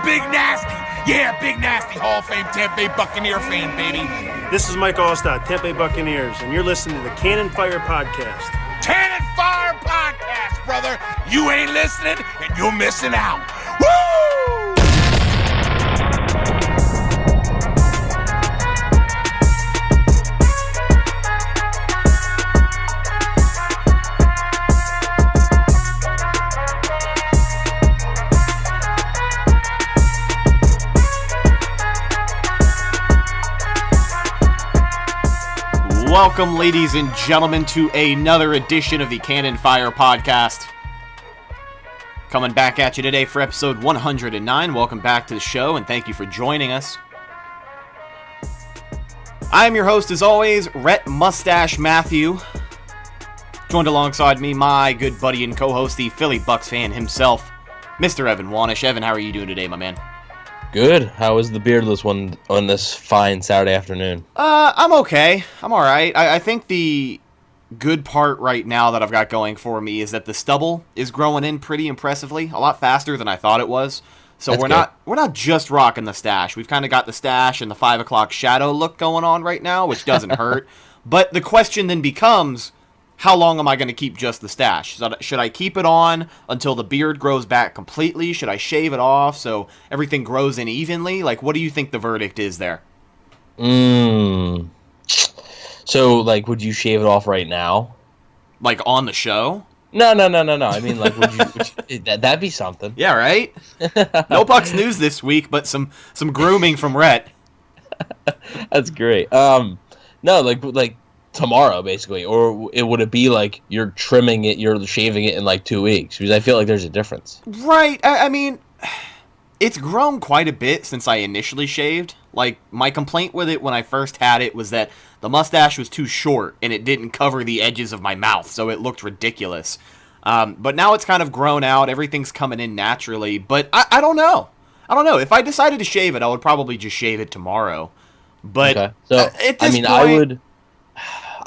Big Nasty. Yeah, Big Nasty, Hall of Fame Tampa Bay Buccaneer fan, baby. This is Mike Allstott, Tampa Bay Buccaneers, and you're listening to the Cannon Fire Podcast. Cannon Fire Podcast, brother. You ain't listening, and you're missing out. Woo! Welcome, ladies and gentlemen, to another edition of the Cannon Fire Podcast. Coming back at you today for episode 109. Welcome back to the show, and thank you for joining us. I am your host, as always, Rhett Matthew. Joined alongside me, my good buddy and co-host, the Philly Bucks fan himself, Mr. Evan Wanish. Evan, how are you doing today, my man? Good. How was the beardless one on this fine Saturday afternoon? I'm okay. I'm alright. I think the good part right now that I've got going for me is that the stubble is growing in pretty impressively, a lot faster than I thought it was. So we're not just rocking the stash. We've kind of got the stash and the 5 o'clock shadow look going on right now, which doesn't hurt. But the question then becomes, how long am I going to keep just the stash? Should I keep it on until the beard grows back completely? Should I shave it off so everything grows in evenly? Like, what do you think the verdict is there? So, like, would you shave it off right now? Like, on the show? No. I mean, like, would you that'd be something. Yeah, right? No Bucks news this week, but some grooming from Rhett. That's great. No, like tomorrow, basically, or would it be like you're trimming it, you're shaving it in like 2 weeks? Because I feel like there's a difference. Right. I mean, it's grown quite a bit since I initially shaved. Like, my complaint with it when I first had it was that the mustache was too short and it didn't cover the edges of my mouth, so it looked ridiculous. But now it's kind of grown out. Everything's coming in naturally. But I don't know. If I decided to shave it, I would probably just shave it tomorrow. But okay. So, at this point,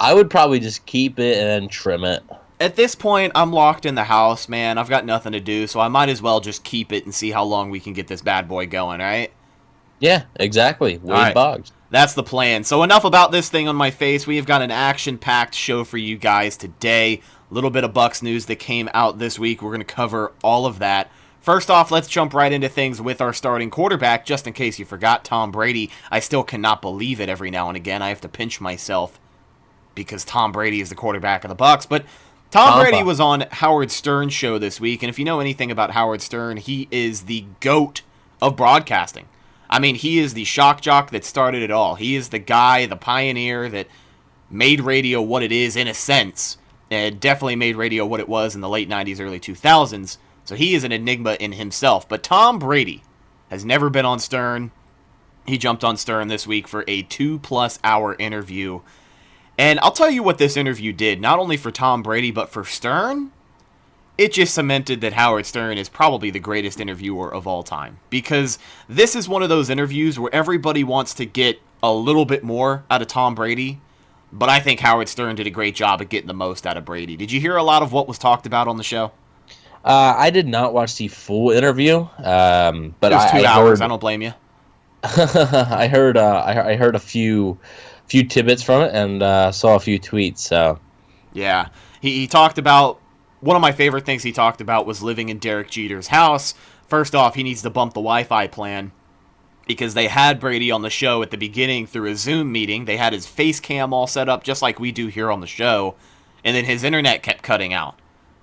I would probably just keep it and then trim it. At this point, I'm locked in the house, man. I've got nothing to do, so I might as well just keep it and see how long we can get this bad boy going, right? Yeah, exactly. Wade right. Boggs. That's the plan. So enough about this thing on my face. We have got an action-packed show for you guys today. A little bit of Bucks news that came out this week. We're going to cover all of that. First off, let's jump right into things with our starting quarterback. Just in case you forgot, Tom Brady. I still cannot believe it every now and again. I have to pinch myself because Tom Brady is the quarterback of the Bucks. But Tom Brady was on Howard Stern's show this week, and if you know anything about Howard Stern, he is the GOAT of broadcasting. I mean, he is the shock jock that started it all. He is the guy, the pioneer that made radio what it is in a sense. It definitely made radio what it was in the late 90s, early 2000s. So he is an enigma in himself. But Tom Brady has never been on Stern. He jumped on Stern this week for a 2+ hour interview. And I'll tell you what this interview did, not only for Tom Brady, but for Stern. It just cemented that Howard Stern is probably the greatest interviewer of all time. Because this is one of those interviews where everybody wants to get a little bit more out of Tom Brady. But I think Howard Stern did a great job at getting the most out of Brady. Did you hear a lot of what was talked about on the show? I did not watch the full interview, but it was 2 hours. I don't blame you. I heard a few tidbits from it and saw a few tweets. So yeah, he talked about, one of my favorite things he talked about was living in Derek Jeter's house. First off, he needs to bump the Wi-Fi plan because they had Brady on the show at the beginning through a Zoom meeting. They had his face cam all set up just like we do here on the show, and then his internet kept cutting out.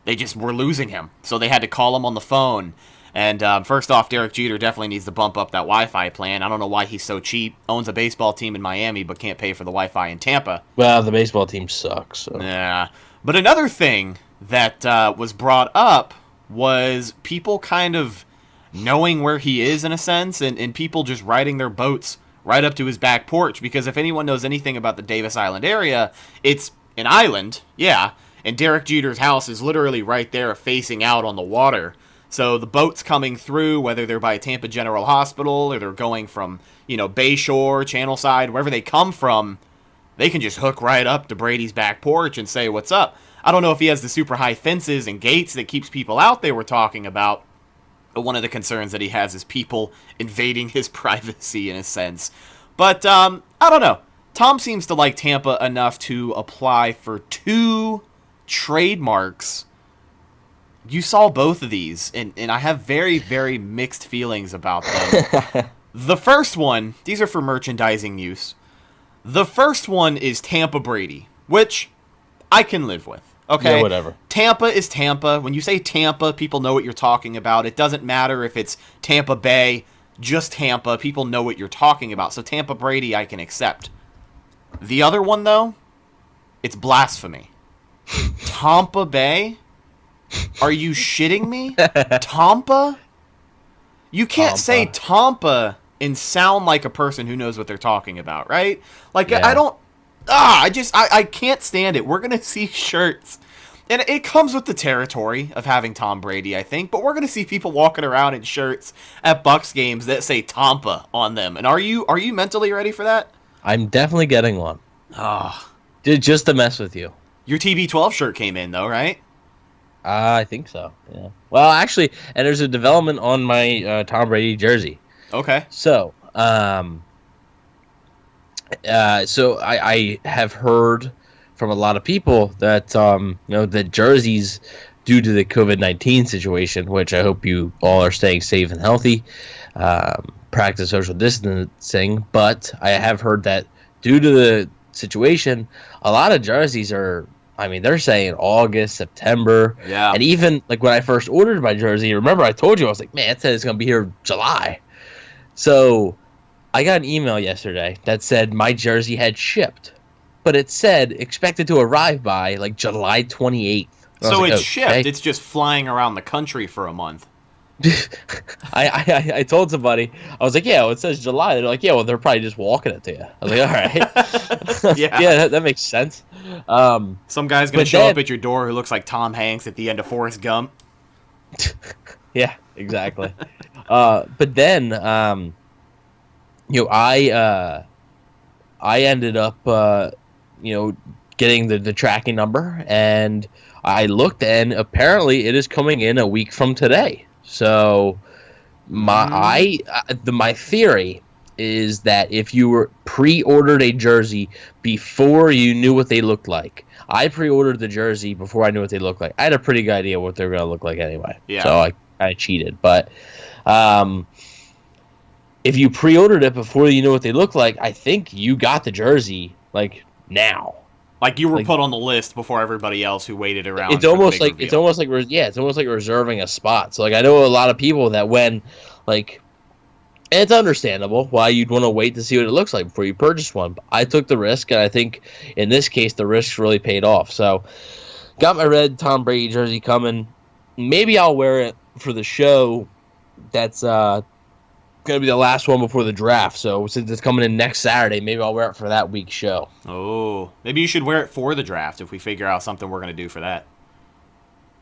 They just were losing him, so they had to call him on the phone. And first off, Derek Jeter definitely needs to bump up that Wi-Fi plan. I don't know why he's so cheap. Owns a baseball team in Miami, but can't pay for the Wi-Fi in Tampa. Well, the baseball team sucks. So. Yeah. But another thing that was brought up was people kind of knowing where he is in a sense, and people just riding their boats right up to his back porch. Because if anyone knows anything about the Davis Island area, it's an island, yeah, and Derek Jeter's house is literally right there facing out on the water. So the boats coming through, whether they're by Tampa General Hospital or they're going from, Bayshore, Channelside, wherever they come from, they can just hook right up to Brady's back porch and say, what's up? I don't know if he has the super high fences and gates that keeps people out they were talking about, one of the concerns that he has is people invading his privacy in a sense. But I don't know. Tom seems to like Tampa enough to apply for 2 trademarks. You saw both of these, and I have very, very mixed feelings about them. The first one, these are for merchandising use. The first one is Tampa Brady, which I can live with. Okay? Yeah, whatever. Tampa is Tampa. When you say Tampa, people know what you're talking about. It doesn't matter if it's Tampa Bay, just Tampa. People know what you're talking about. So Tampa Brady, I can accept. The other one, though, it's blasphemy. Tampa Bay? Are you shitting me? Tampa? You can't say Tampa and sound like a person who knows what they're talking about, right? Like, yeah. I can't stand it. We're going to see shirts. And it comes with the territory of having Tom Brady, I think. But we're going to see people walking around in shirts at Bucs games that say Tampa on them. And are you mentally ready for that? I'm definitely getting one. Oh. Just to mess with you. Your TB12 shirt came in, though, right? I think so, yeah. Well, actually, and there's a development on my Tom Brady jersey. Okay. So, I have heard from a lot of people that the jerseys, due to the COVID-19 situation, which I hope you all are staying safe and healthy, practice social distancing. But I have heard that due to the situation, a lot of jerseys are. I mean, they're saying August, September. Yeah. And even, like, when I first ordered my jersey, remember I told you, I was like, man, it said it's going to be here July. So I got an email yesterday that said my jersey had shipped. But it said expected to arrive by, like, July 28th. So it's shipped. It's just flying around the country for a month. I told somebody, I was like, yeah, well, it says July. They're like, yeah, well, they're probably just walking it to you. I was like, all right. Yeah, that makes sense. Some guy's going to show up at your door who looks like Tom Hanks at the end of Forrest Gump. Yeah, exactly. But then, I ended up, getting the tracking number, and I looked, and apparently it is coming in a week from today. So my theory is that if you were pre-ordered a jersey before you knew what they looked like, I pre-ordered the jersey before I knew what they looked like. I had a pretty good idea what they were going to look like anyway. Yeah. So I cheated. But if you pre-ordered it before you knew what they looked like, I think you got the jersey like now. Like you were put on the list before everybody else who waited around. It's almost like reserving a spot. So like I know a lot of people that when like, and it's understandable why you'd want to wait to see what it looks like before you purchase one. But I took the risk, and I think in this case the risk really paid off. So got my red Tom Brady jersey coming. Maybe I'll wear it for the show. That's going to be the last one before the draft. So since it's coming in next Saturday, maybe I'll wear it for that week's show. Oh, maybe you should wear it for the draft if we figure out something we're going to do for that.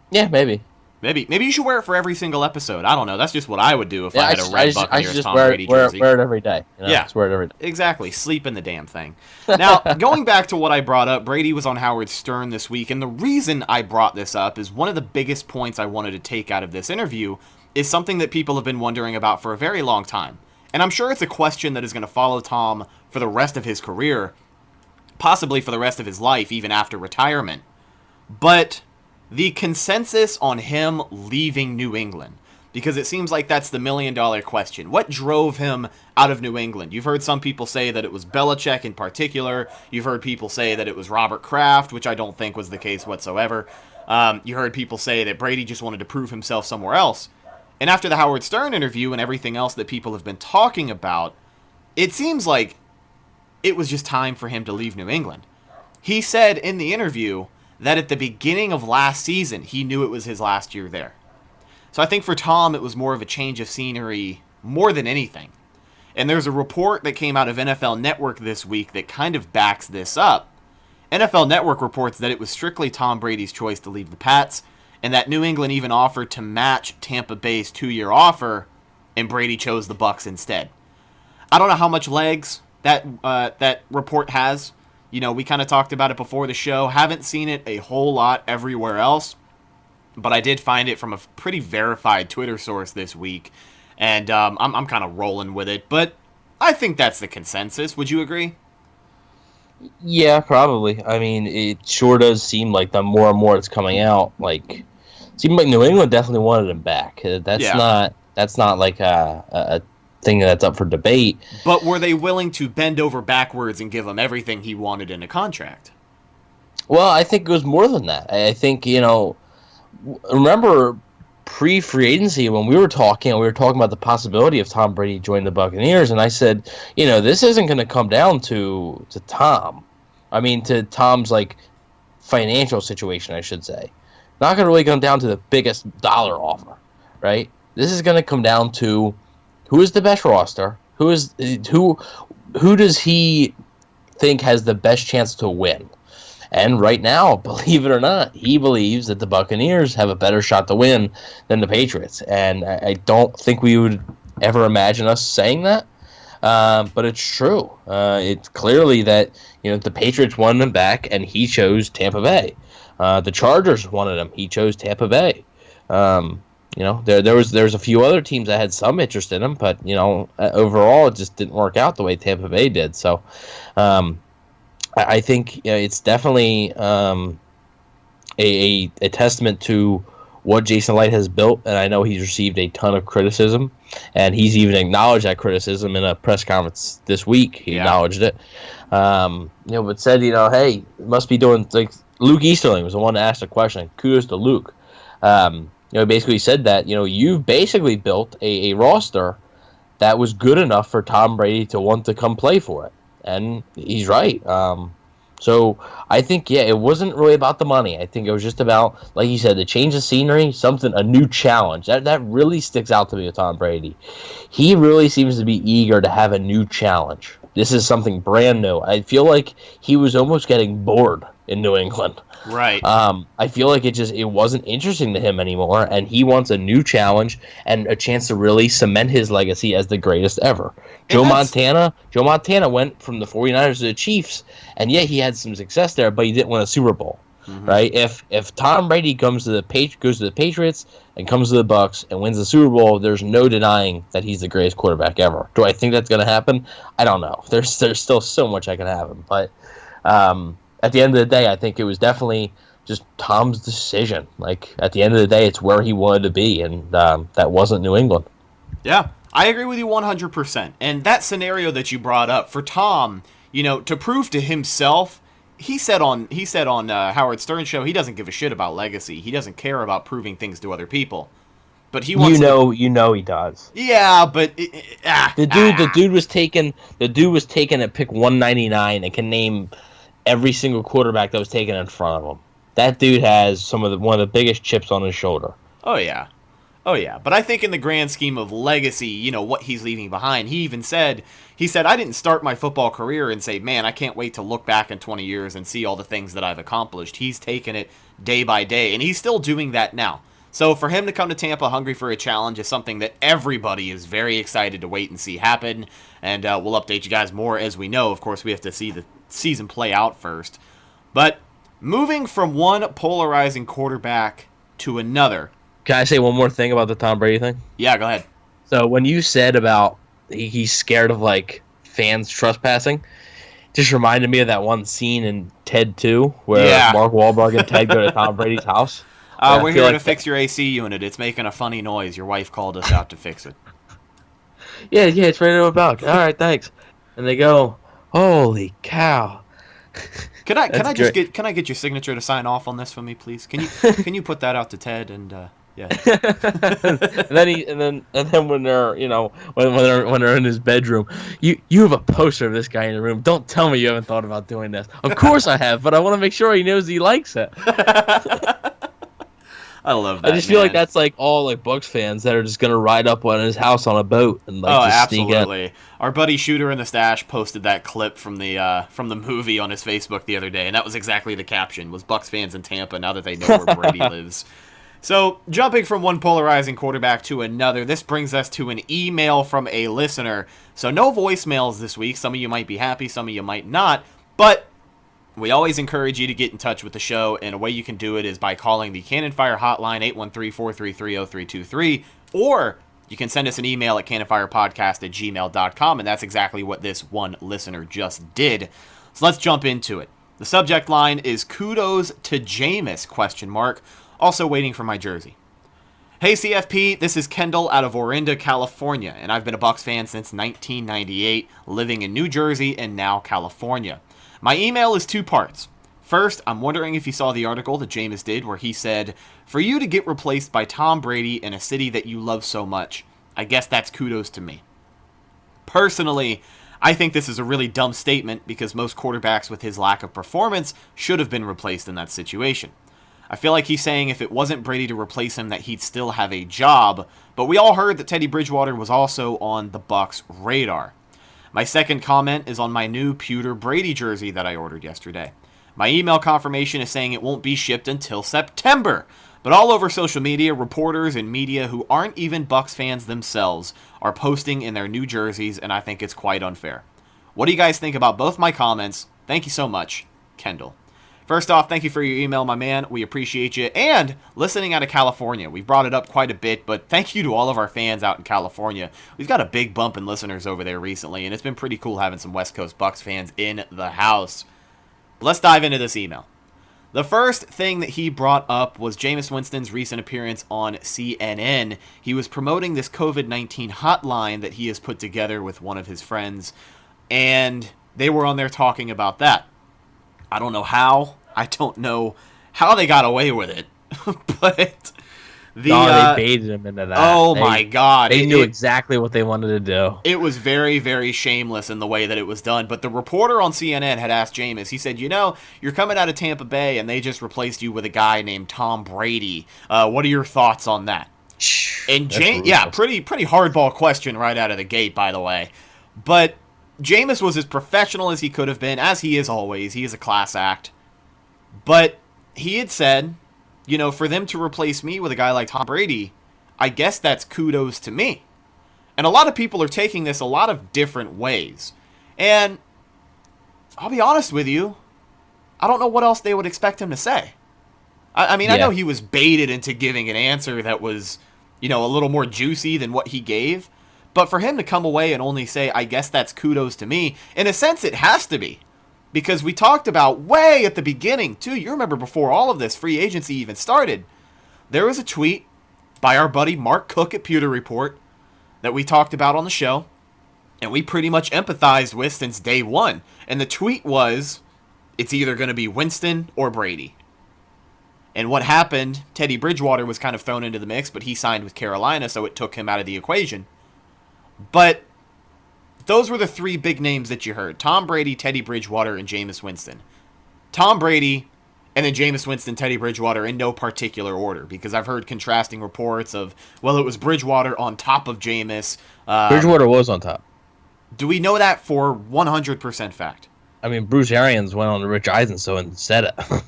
Yeah, maybe. Maybe you should wear it for every single episode. I don't know. That's just what I would do if I had a red Buccaneers Tom Brady jersey. Wear it every day. Yeah, just wear it every day. Exactly. Sleep in the damn thing. Now, going back to what I brought up, Brady was on Howard Stern this week, and the reason I brought this up is one of the biggest points I wanted to take out of this interview is something that people have been wondering about for a very long time. And I'm sure it's a question that is going to follow Tom for the rest of his career, possibly for the rest of his life, even after retirement. But the consensus on him leaving New England, because it seems like that's the million-dollar question. What drove him out of New England? You've heard some people say that it was Belichick in particular. You've heard people say that it was Robert Kraft, which I don't think was the case whatsoever. You heard people say that Brady just wanted to prove himself somewhere else. And after the Howard Stern interview and everything else that people have been talking about, it seems like it was just time for him to leave New England. He said in the interview that at the beginning of last season, he knew it was his last year there. So I think for Tom, it was more of a change of scenery more than anything. And there's a report that came out of NFL Network this week that kind of backs this up. NFL Network reports that it was strictly Tom Brady's choice to leave the Pats, and that New England even offered to match Tampa Bay's 2-year offer, and Brady chose the Bucs instead. I don't know how much legs that report has. You know, we kind of talked about it before the show. Haven't seen it a whole lot everywhere else. but I did find it from a pretty verified Twitter source this week, and I'm kind of rolling with it. But I think that's the consensus. Would you agree? Yeah, probably. I mean, it sure does seem like the more and more it's coming out, like it seemed like New England definitely wanted him back. That's not like a thing that's up for debate. But were they willing to bend over backwards and give him everything he wanted in a contract? Well, I think it was more than that. I think, remember pre-free agency when we were talking about the possibility of Tom Brady joining the Buccaneers, and I said, this isn't going to come down to Tom. I mean, to Tom's like financial situation, I should say. Not going to really come down to the biggest dollar offer, right? This is going to come down to who is the best roster, who does he think has the best chance to win. And right now, believe it or not, he believes that the Buccaneers have a better shot to win than the Patriots. And I don't think we would ever imagine us saying that. But it's true. It's clearly that the Patriots wanted him back, and he chose Tampa Bay. The Chargers wanted him. He chose Tampa Bay. There's a few other teams that had some interest in him, but overall it just didn't work out the way Tampa Bay did. So. I think it's definitely a testament to what Jason Light has built, and I know he's received a ton of criticism, and he's even acknowledged that criticism in a press conference this week. He acknowledged it, but said, hey, must be doing, like, Luke Easterling was the one to ask the question. Kudos to Luke. Basically said that you've basically built a roster that was good enough for Tom Brady to want to come play for it. And he's right. So I think, it wasn't really about the money. I think it was just about, like you said, the change of scenery, a new challenge. That really sticks out to me with Tom Brady. He really seems to be eager to have a new challenge. This is something brand new. I feel like he was almost getting bored in New England. Right. I feel like it wasn't interesting to him anymore, and he wants a new challenge and a chance to really cement his legacy as the greatest ever. Joe Montana went from the 49ers to the Chiefs, and he had some success there, but he didn't win a Super Bowl. Mm-hmm. Right? If Tom Brady goes to the Patriots and comes to the Bucs and wins the Super Bowl, there's no denying that he's the greatest quarterback ever. Do I think that's going to happen? I don't know. There's still so much that can happen, but at the end of the day, I think it was definitely just Tom's decision. Like, at the end of the day, it's where he wanted to be, and that wasn't New England. Yeah, I agree with you 100%. And that scenario that you brought up for Tom, to prove to himself, he said on Howard Stern's show, he doesn't give a shit about legacy. He doesn't care about proving things to other people. But he wants he does. Yeah, but the dude was taken at pick 199 and can name every single quarterback that was taken in front of him. That dude has one of the biggest chips on his shoulder. Oh yeah. But I think in the grand scheme of legacy, what he's leaving behind, he said, I didn't start my football career and say, man, I can't wait to look back in 20 years and see all the things that I've accomplished. He's taken it day by day, and he's still doing that now. So for him to come to Tampa hungry for a challenge is something that everybody is very excited to wait and see happen. And we'll update you guys more as we know. Of course, we have to see the season play out first. But moving from one polarizing quarterback to another. Can I say one more thing about the Tom Brady thing? Yeah, go ahead. So when you said about he's scared of, like, fans trespassing, just reminded me of that one scene in Ted 2 where Mark Wahlberg and Ted go to Tom Brady's house. We're here to fix your AC unit. It's making a funny noise. Your wife called us out to fix it. Yeah, it's ready to go. All right, thanks. And they go, holy cow. Can I get your signature to sign off on this for me, please? Can you put that out to Ted and yeah. and then when they're when they're in his bedroom, you have a poster of this guy in the room. Don't tell me you haven't thought about doing this. Of course I have, but I want to make sure he knows he likes it. I love that. I just feel like that's like all like Bucs fans that are just gonna ride up on his house on a boat and like just absolutely. Sneak in. Our buddy Shooter in the Stash posted that clip from the movie on his Facebook the other day, and that was exactly the caption: was Bucs fans in Tampa now that they know where Brady lives. So, jumping from one polarizing quarterback to another, this brings us to an email from a listener. So, no voicemails this week. Some of you might be happy, some of you might not. But We always encourage you to get in touch with the show, and a way you can do it is by calling the Cannon Fire hotline, 813-433-0323, or you can send us an email at cannonfirepodcast@gmail.com, and that's exactly what this one listener just did. So let's jump into it. The subject line is kudos to Jameis, ? Also waiting for my jersey. Hey CFP, this is Kendall out of Orinda, California, and I've been a Bucs fan since 1998, living in New Jersey and now California. My email is 2 parts. First, I'm wondering if you saw the article that Jameis did where he said, for you to get replaced by Tom Brady in a city that you love so much, I guess that's kudos to me. Personally, I think this is a really dumb statement because most quarterbacks with his lack of performance should have been replaced in that situation. I feel like he's saying if it wasn't Brady to replace him that he'd still have a job, but we all heard that Teddy Bridgewater was also on the Bucs' radar. My second comment is on my new pewter Brady jersey that I ordered yesterday. My email confirmation is saying it won't be shipped until September, but all over social media, reporters and media who aren't even Bucs fans themselves are posting in their new jerseys, and I think it's quite unfair. What do you guys think about both my comments? Thank you so much, Kendall. First off, thank you for your email, my man. We appreciate you. And listening out of California. We've brought it up quite a bit, but thank you to all of our fans out in California. We've got a big bump in listeners over there recently, and it's been pretty cool having some West Coast Bucs fans in the house. Let's dive into this email. The first thing that he brought up was Jameis Winston's recent appearance on CNN. He was promoting this COVID-19 hotline that he has put together with one of his friends, and they were on there talking about that. I don't know how they got away with it, but they baited him into that. Oh my God. They knew exactly what they wanted to do. It was very, very shameless in the way that it was done, but the reporter on CNN had asked Jameis, he said, you're coming out of Tampa Bay and they just replaced you with a guy named Tom Brady. What are your thoughts on that? And pretty hardball question right out of the gate, by the way. But Jameis was as professional as he could have been, as he is always. He is a class act. But he had said, for them to replace me with a guy like Tom Brady, I guess that's kudos to me. And a lot of people are taking this a lot of different ways. And I'll be honest with you, I don't know what else they would expect him to say. I know he was baited into giving an answer that was, a little more juicy than what he gave. But for him to come away and only say, I guess that's kudos to me, in a sense it has to be. Because we talked about way at the beginning, too. You remember before all of this free agency even started, there was a tweet by our buddy Mark Cook at Pewter Report that we talked about on the show, and we pretty much empathized with since day one. And the tweet was, it's either going to be Winston or Brady. And what happened, Teddy Bridgewater was kind of thrown into the mix, but he signed with Carolina, so it took him out of the equation. But those were the 3 big names that you heard. Tom Brady, Teddy Bridgewater, and Jameis Winston. Tom Brady, and then Jameis Winston, Teddy Bridgewater in no particular order. Because I've heard contrasting reports of, it was Bridgewater on top of Jameis. Bridgewater was on top. Do we know that for 100% fact? Bruce Arians went on to Rich Eisen, so and said it.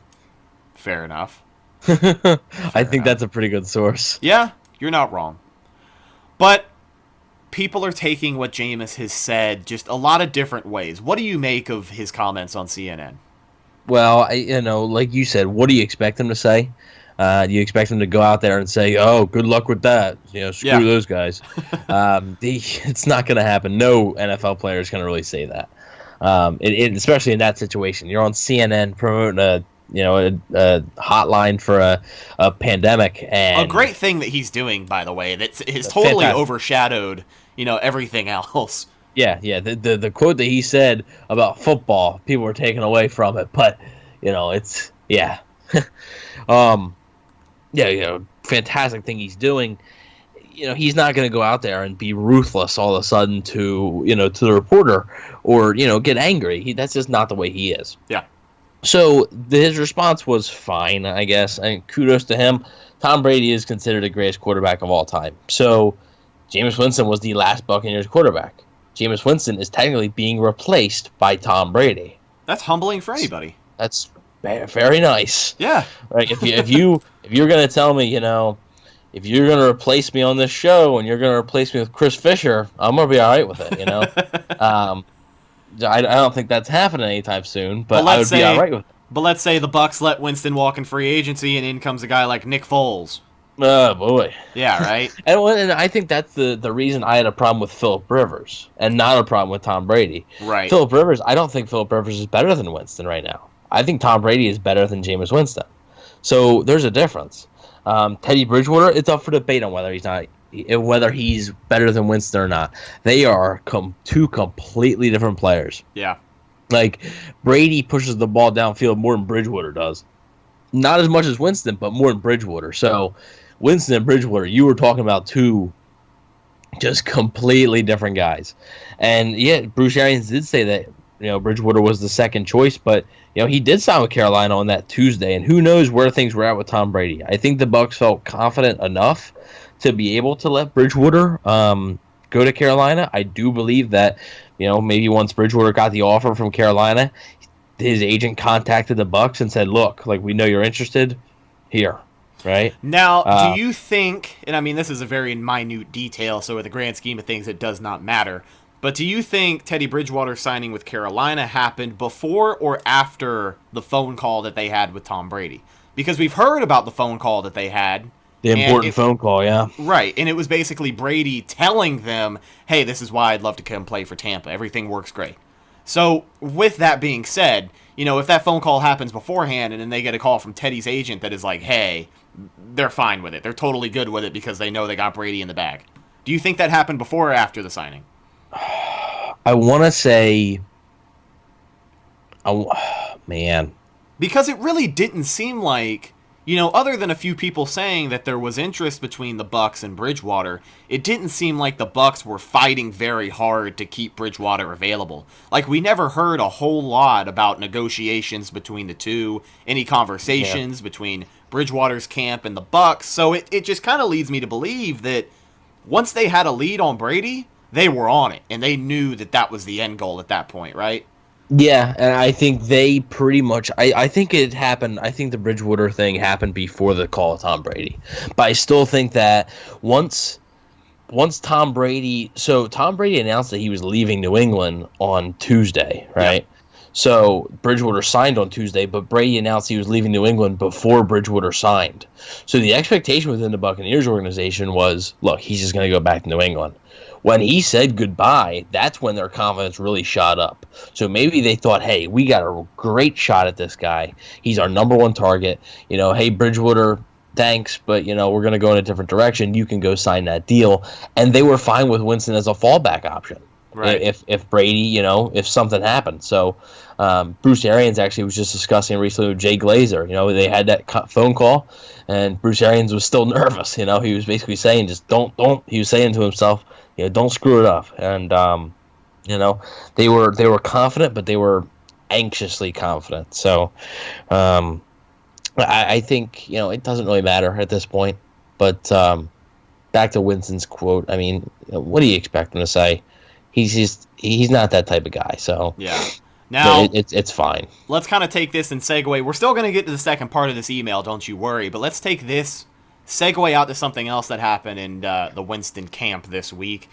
Fair enough. I think that's a pretty good source. Yeah, you're not wrong. But people are taking what Jameis has said just a lot of different ways. What do you make of his comments on CNN? Well, like you said, what do you expect him to say? Do you expect him to go out there and say, "Oh, good luck with that"? Screw those guys. It's not going to happen. No NFL player is going to really say that. Especially in that situation, you're on CNN promoting a hotline for a pandemic, and a great thing that he's doing, by the way, that's totally fantastic. Overshadowed, everything else. Yeah. The quote that he said about football, people were taken away from it, but it's fantastic thing he's doing. He's not going to go out there and be ruthless all of a sudden to the reporter or get angry. That's just not the way he is. Yeah. So his response was fine, I guess. Kudos to him. Tom Brady is considered the greatest quarterback of all time. So Jameis Winston was the last Buccaneers quarterback. Jameis Winston is technically being replaced by Tom Brady. That's humbling for anybody. That's very nice. Yeah. Right. If you're gonna tell me, if you're gonna replace me on this show and you're gonna replace me with Chris Fisher, I'm gonna be all right with it. I don't think that's happening anytime soon, but I would be all right with it. But let's say the Bucks let Winston walk in free agency, and in comes a guy like Nick Foles. Oh, boy. Yeah, right? And I think that's the reason I had a problem with Phillip Rivers and not a problem with Tom Brady. Right. Phillip Rivers, I don't think Phillip Rivers is better than Winston right now. I think Tom Brady is better than Jameis Winston. So there's a difference. Teddy Bridgewater, it's up for debate on whether he's better than Winston or not. They are two completely different players. Yeah. Like, Brady pushes the ball downfield more than Bridgewater does. Not as much as Winston, but more than Bridgewater. So, Winston and Bridgewater, you were talking about two just completely different guys. And, yeah, Bruce Arians did say that, Bridgewater was the second choice, but, he did sign with Carolina on that Tuesday, and who knows where things were at with Tom Brady. I think the Bucs felt confident enough to be able to let Bridgewater go to Carolina. I do believe that, maybe once Bridgewater got the offer from Carolina, his agent contacted the Bucs and said, look, like, we know you're interested here, right? Now, do you think, and I mean, this is a very minute detail, so in the grand scheme of things, it does not matter, but do you think Teddy Bridgewater signing with Carolina happened before or after the phone call that they had with Tom Brady? Because we've heard about the phone call that they had. The important phone call, yeah. Right, and it was basically Brady telling them, hey, this is why I'd love to come play for Tampa. Everything works great. So, with that being said, if that phone call happens beforehand and then they get a call from Teddy's agent that is like, hey, they're fine with it. They're totally good with it because they know they got Brady in the bag. Do you think that happened before or after the signing? I want to say... man. Because it really didn't seem like... other than a few people saying that there was interest between the Bucs and Bridgewater, it didn't seem like the Bucs were fighting very hard to keep Bridgewater available. Like, we never heard a whole lot about negotiations between the two, any conversations between Bridgewater's camp and the Bucs, so it just kind of leads me to believe that once they had a lead on Brady, they were on it, and they knew that that was the end goal at that point, right? Yeah, and I think they pretty much... I think it happened... I think the Bridgewater thing happened before the call of Tom Brady. But I still think that once Tom Brady... So, Tom Brady announced that he was leaving New England on Tuesday, right? Yeah. So, Bridgewater signed on Tuesday, but Brady announced he was leaving New England before Bridgewater signed. So, the expectation within the Buccaneers organization was, look, he's just going to go back to New England. When he said goodbye, that's when their confidence really shot up. So maybe they thought, hey, we got a great shot at this guy. He's our number one target. Hey, Bridgewater, thanks, but, we're going to go in a different direction. You can go sign that deal. And they were fine with Winston as a fallback option. Right. If Brady, if something happened. So Bruce Arians actually was just discussing recently with Jay Glazer. They had that phone call, and Bruce Arians was still nervous. He was basically saying, just don't. He was saying to himself, don't screw it up. And they were confident, but they were anxiously confident. So I think it doesn't really matter at this point. But back to Winston's quote. I mean, what do you expect him to say? He's not that type of guy. So yeah. Now it's fine. Let's kind of take this and segue. We're still going to get to the second part of this email, don't you worry. But let's take this, segue out to something else that happened in the Winston camp this week.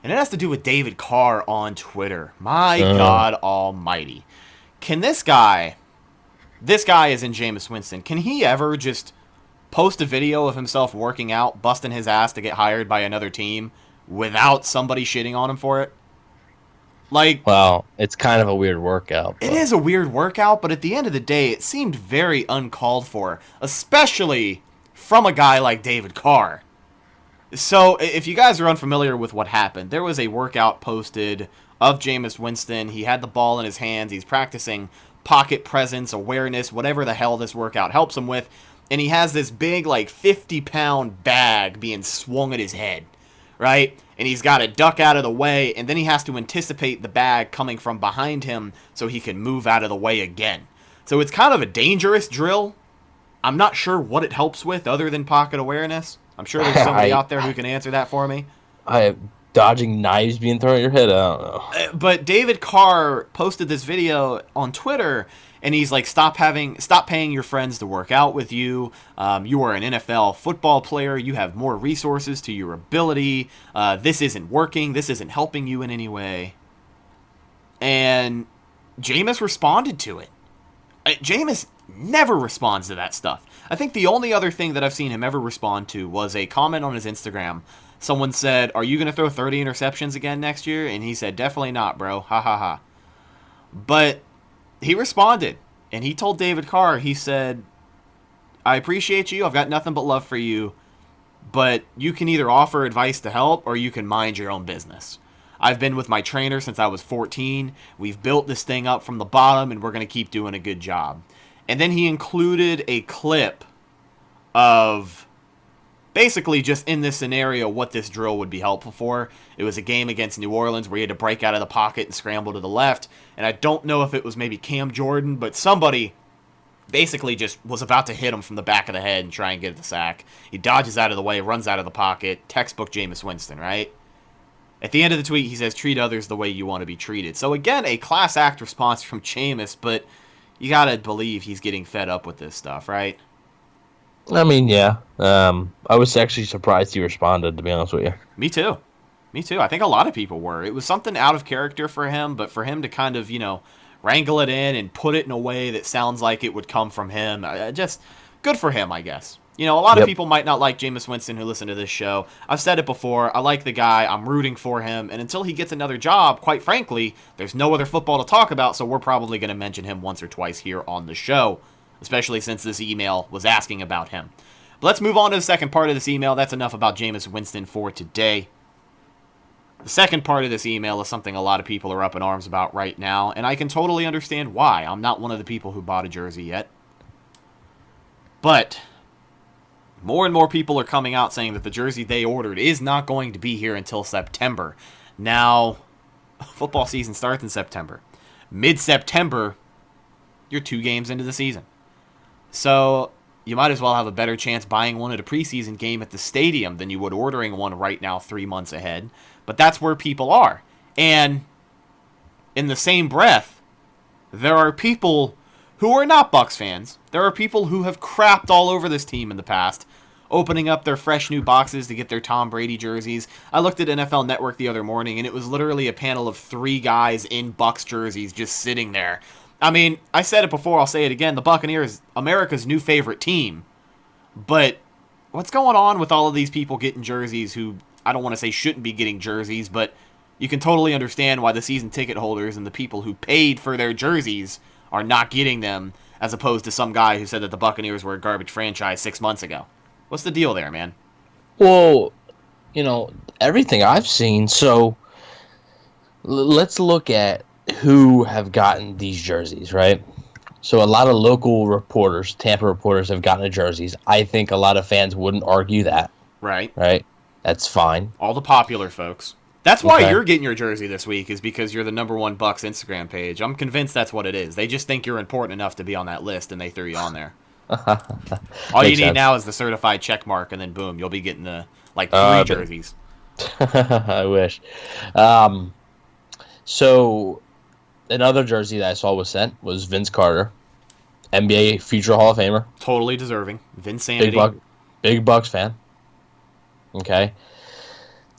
And it has to do with David Carr on Twitter. My God almighty. Can this guy is in Jameis Winston, can he ever just post a video of himself working out, busting his ass to get hired by another team without somebody shitting on him for it? Like, well, it's kind of a weird workout. It is a weird workout, but at the end of the day, it seemed very uncalled for, especially from a guy like David Carr. So, if you guys are unfamiliar with what happened, there was a workout posted of Jameis Winston. He had the ball in his hands. He's practicing pocket presence, awareness, whatever the hell this workout helps him with. And he has this big, 50-pound bag being swung at his head, right? And he's got to duck out of the way, and then he has to anticipate the bag coming from behind him so he can move out of the way again. So it's kind of a dangerous drill. I'm not sure what it helps with other than pocket awareness. I'm sure there's somebody out there who can answer that for me. Dodging knives being thrown at your head, I don't know. But David Carr posted this video on Twitter, and he's like, stop paying your friends to work out with you. You are an NFL football player. You have more resources to your ability. This isn't working. This isn't helping you in any way. and Jameis responded to it. Jameis never responds to that stuff. I think the only other thing that I've seen him ever respond to was a comment on his Instagram. Someone said, "Are you going to throw 30 interceptions again next year?" And he said, "Definitely not, bro. Ha ha ha." But he responded, and he told David Carr, he said, "I appreciate you. I've got nothing but love for you. But you can either offer advice to help or you can mind your own business. I've been with my trainer since I was 14. We've built this thing up from the bottom, and we're going to keep doing a good job." And then he included a clip of basically just in this scenario what this drill would be helpful for. It was a game against New Orleans where he had to break out of the pocket and scramble to the left. And I don't know if it was maybe Cam Jordan, but somebody basically just was about to hit him from the back of the head and try and get the sack. He dodges out of the way, runs out of the pocket, textbook Jameis Winston, right? At the end of the tweet, he says, "Treat others the way you want to be treated." So again, a class act response from Jameis, but you gotta believe he's getting fed up with this stuff, right? I mean, yeah. I was actually surprised he responded, to be honest with you. Me too. Me too. I think a lot of people were. It was something out of character for him, but for him to kind of, wrangle it in and put it in a way that sounds like it would come from him, just good for him, I guess. A lot of people might not like Jameis Winston who listen to this show. I've said it before. I like the guy. I'm rooting for him. And until he gets another job, quite frankly, there's no other football to talk about, so we're probably going to mention him once or twice here on the show, especially since this email was asking about him. But let's move on to the second part of this email. That's enough about Jameis Winston for today. The second part of this email is something a lot of people are up in arms about right now, and I can totally understand why. I'm not one of the people who bought a jersey yet. But more and more people are coming out saying that the jersey they ordered is not going to be here until September. Now, football season starts in September. Mid-September, you're 2 games into the season. So you might as well have a better chance buying one at a preseason game at the stadium than you would ordering one right now 3 months ahead. But that's where people are. And in the same breath, there are people who are not Bucs fans. There are people who have crapped all over this team in the past, opening up their fresh new boxes to get their Tom Brady jerseys. I looked at NFL Network the other morning, and it was literally a panel of 3 guys in Bucs jerseys just sitting there. I mean, I said it before, I'll say it again. The Buccaneers, America's new favorite team. But what's going on with all of these people getting jerseys who, I don't want to say shouldn't be getting jerseys, but you can totally understand why the season ticket holders and the people who paid for their jerseys are not getting them, as opposed to some guy who said that the Buccaneers were a garbage franchise 6 months ago. What's the deal there, man? Well, everything I've seen, so let's look at who have gotten these jerseys, right? So a lot of local reporters, Tampa reporters, have gotten the jerseys. I think a lot of fans wouldn't argue that. Right. Right? That's fine. All the popular folks. That's why you're getting your jersey this week, is because you're the #1 Bucs Instagram page. I'm convinced that's what it is. They just think you're important enough to be on that list, and they threw you on there. All you need now is the certified check mark, and then boom, you'll be getting the 3 jerseys. I wish. So another jersey that I saw was sent was Vince Carter, NBA future Hall of Famer. Totally deserving. Vinsanity. Big Bucs fan. Okay.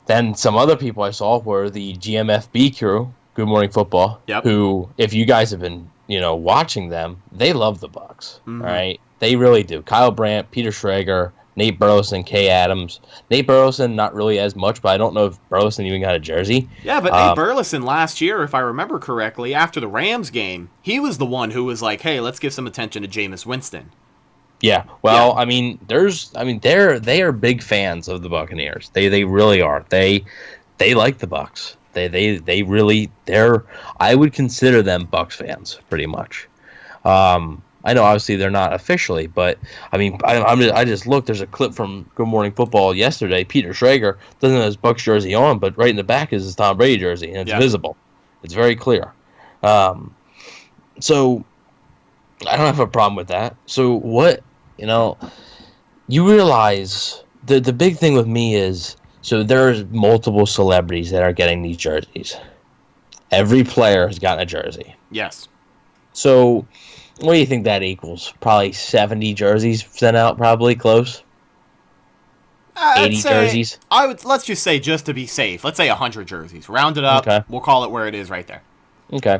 Then some other people I saw were the GMFB crew, Good Morning Football, who, if you guys have been, watching them, they love the Bucs, right? They really do. Kyle Brandt, Peter Schrager, Nate Burleson, Kay Adams. Nate Burleson, not really as much, but I don't know if Burleson even got a jersey. Yeah, but Nate Burleson last year, if I remember correctly, after the Rams game, he was the one who was like, "Hey, let's give some attention to Jameis Winston." Yeah, well, I mean, they are big fans of the Buccaneers. They really are. They like the Bucs. They really I would consider them Bucs fans pretty much. I know obviously they're not officially, but I mean I just looked. There's a clip from Good Morning Football yesterday. Peter Schrager doesn't have his Bucs jersey on, but right in the back is his Tom Brady jersey, and it's visible. It's very clear. So I don't have a problem with that. So what? You realize the big thing with me is, so there's multiple celebrities that are getting these jerseys. Every player has gotten a jersey. Yes. So what do you think that equals? Probably 70 jerseys sent out, probably close. 80 jerseys. Let's just say, just to be safe, let's say 100 jerseys. Round it up. Okay. We'll call it where it is right there. Okay.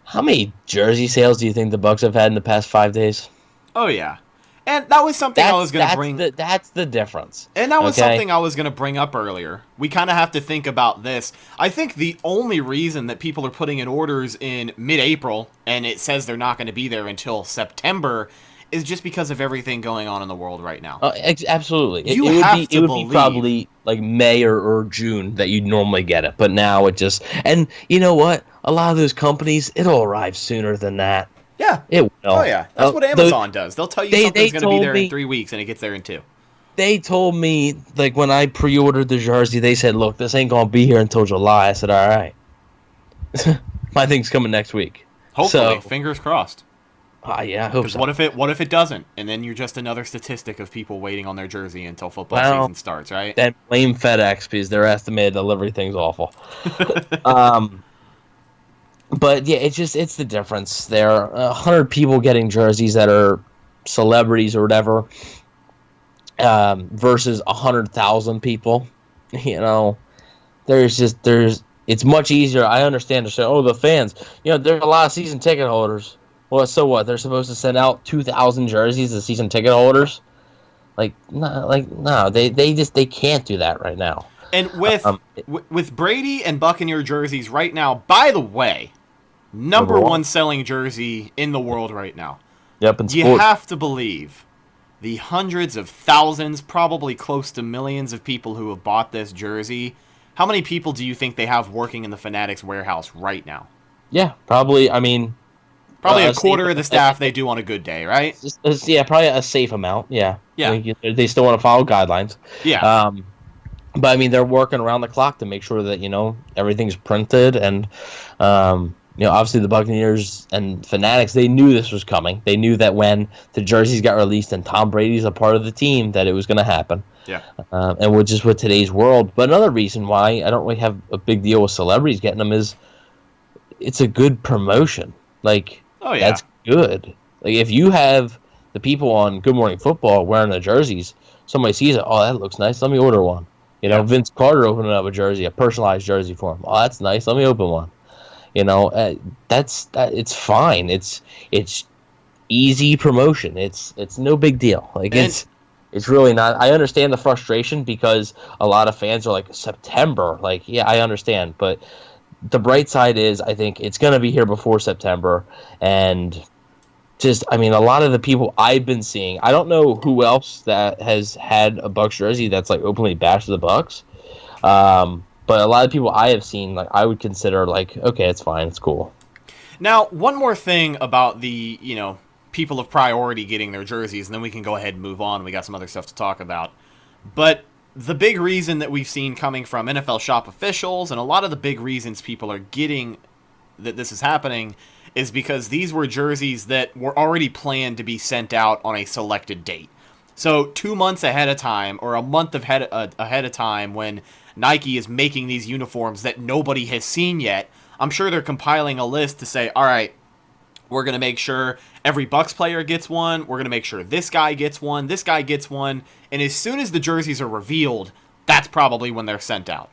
How many jersey sales do you think the Bucks have had in the past 5 days? Oh yeah, and that was something I was going to bring. That's the difference. And that was something I was going to bring up earlier. We kind of have to think about this. I think the only reason that people are putting in orders in mid-April, and it says they're not going to be there until September, is just because of everything going on in the world right now. Absolutely. It would be probably like May or June that you'd normally get it. But now it just... And you know what? A lot of those companies, it'll arrive sooner than that. Yeah. It will. Oh, yeah. That's what Amazon does. They'll tell you something's going to be there in 3 weeks, and it gets there in 2. They told me, like, when I pre-ordered the jersey, they said, look, this ain't going to be here until July. I said, all right. My thing's coming next week. Hopefully. Fingers crossed. Yeah, I hope so. What if it doesn't? And then you're just another statistic of people waiting on their jersey until football season starts, right? Then blame FedEx because their estimated delivery thing's awful. But yeah, it's the difference. There are 100 people getting jerseys that are celebrities or whatever, versus 100,000 people. You know, it's much easier. I understand to say, oh, the fans. You know, there's a lot of season ticket holders. Well, so what? They're supposed to send out 2,000 jerseys to season ticket holders? No, they can't do that right now. And with Brady and Buccaneer jerseys right now, by the way, number one selling jersey in the world right now. Yep, in you have to believe the hundreds of thousands, probably close to millions of people who have bought this jersey. How many people do you think they have working in the Fanatics warehouse right now? Yeah, probably. I mean, probably a quarter of the staff they do on a good day, right? Yeah, probably a safe amount. Yeah. Yeah. I mean, they still want to follow guidelines. Yeah. But I mean, they're working around the clock to make sure that, you know, everything's printed. And, you know, obviously the Buccaneers and Fanatics, they knew this was coming. They knew that when the jerseys got released and Tom Brady's a part of the team, that it was going to happen. Yeah. And we're just with today's world. But another reason why I don't really have a big deal with celebrities getting them is it's a good promotion. Like, that's good. Like, if you have the people on Good Morning Football wearing the jerseys, somebody sees it, oh, that looks nice, let me order one. You know, Vince Carter opening up a jersey, a personalized jersey for him. Oh, that's nice, let me open one. You know, it's fine. It's easy promotion. It's no big deal. Like, it's really not. I understand the frustration because a lot of fans are like, September. Like, yeah, I understand, but the bright side is I think it's going to be here before September. And just, I mean, a lot of the people I've been seeing, I don't know who else that has had a Bucks jersey that's like openly bashed the Bucks. But a lot of people I have seen, like, I would consider like, okay, it's fine. It's cool. Now, one more thing about the, you know, people of priority getting their jerseys, and then we can go ahead and move on. We got some other stuff to talk about. But the big reason that we've seen coming from NFL shop officials, and a lot of the big reasons people are getting that this is happening, is because these were jerseys that were already planned to be sent out on a selected date. So 2 months ahead of time, or a month ahead of time, when Nike is making these uniforms that nobody has seen yet, I'm sure they're compiling a list to say, all right, we're going to make sure every Bucks player gets one. We're going to make sure this guy gets one. This guy gets one. And as soon as the jerseys are revealed, that's probably when they're sent out.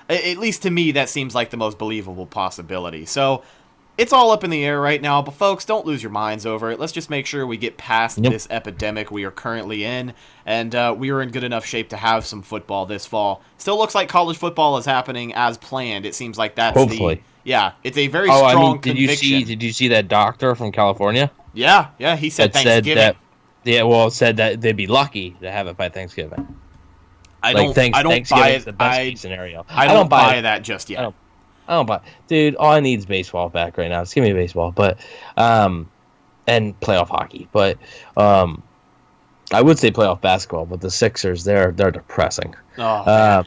At least to me, that seems like the most believable possibility. So it's all up in the air right now. But folks, don't lose your minds over it. Let's just make sure we get past this epidemic we are currently in. And we are in good enough shape to have some football this fall. Still looks like college football is happening as planned. It seems like that's hopefully. Yeah, it's a very strong conviction. Did you see that doctor from California? Yeah, he said Thanksgiving. Said that they'd be lucky to have it by Thanksgiving. I don't buy it. The best case scenario. I don't buy that just yet. I don't buy. Dude, all I need is baseball back right now. Just give me baseball, but and playoff hockey. But I would say playoff basketball, but the Sixers, they're depressing. Oh,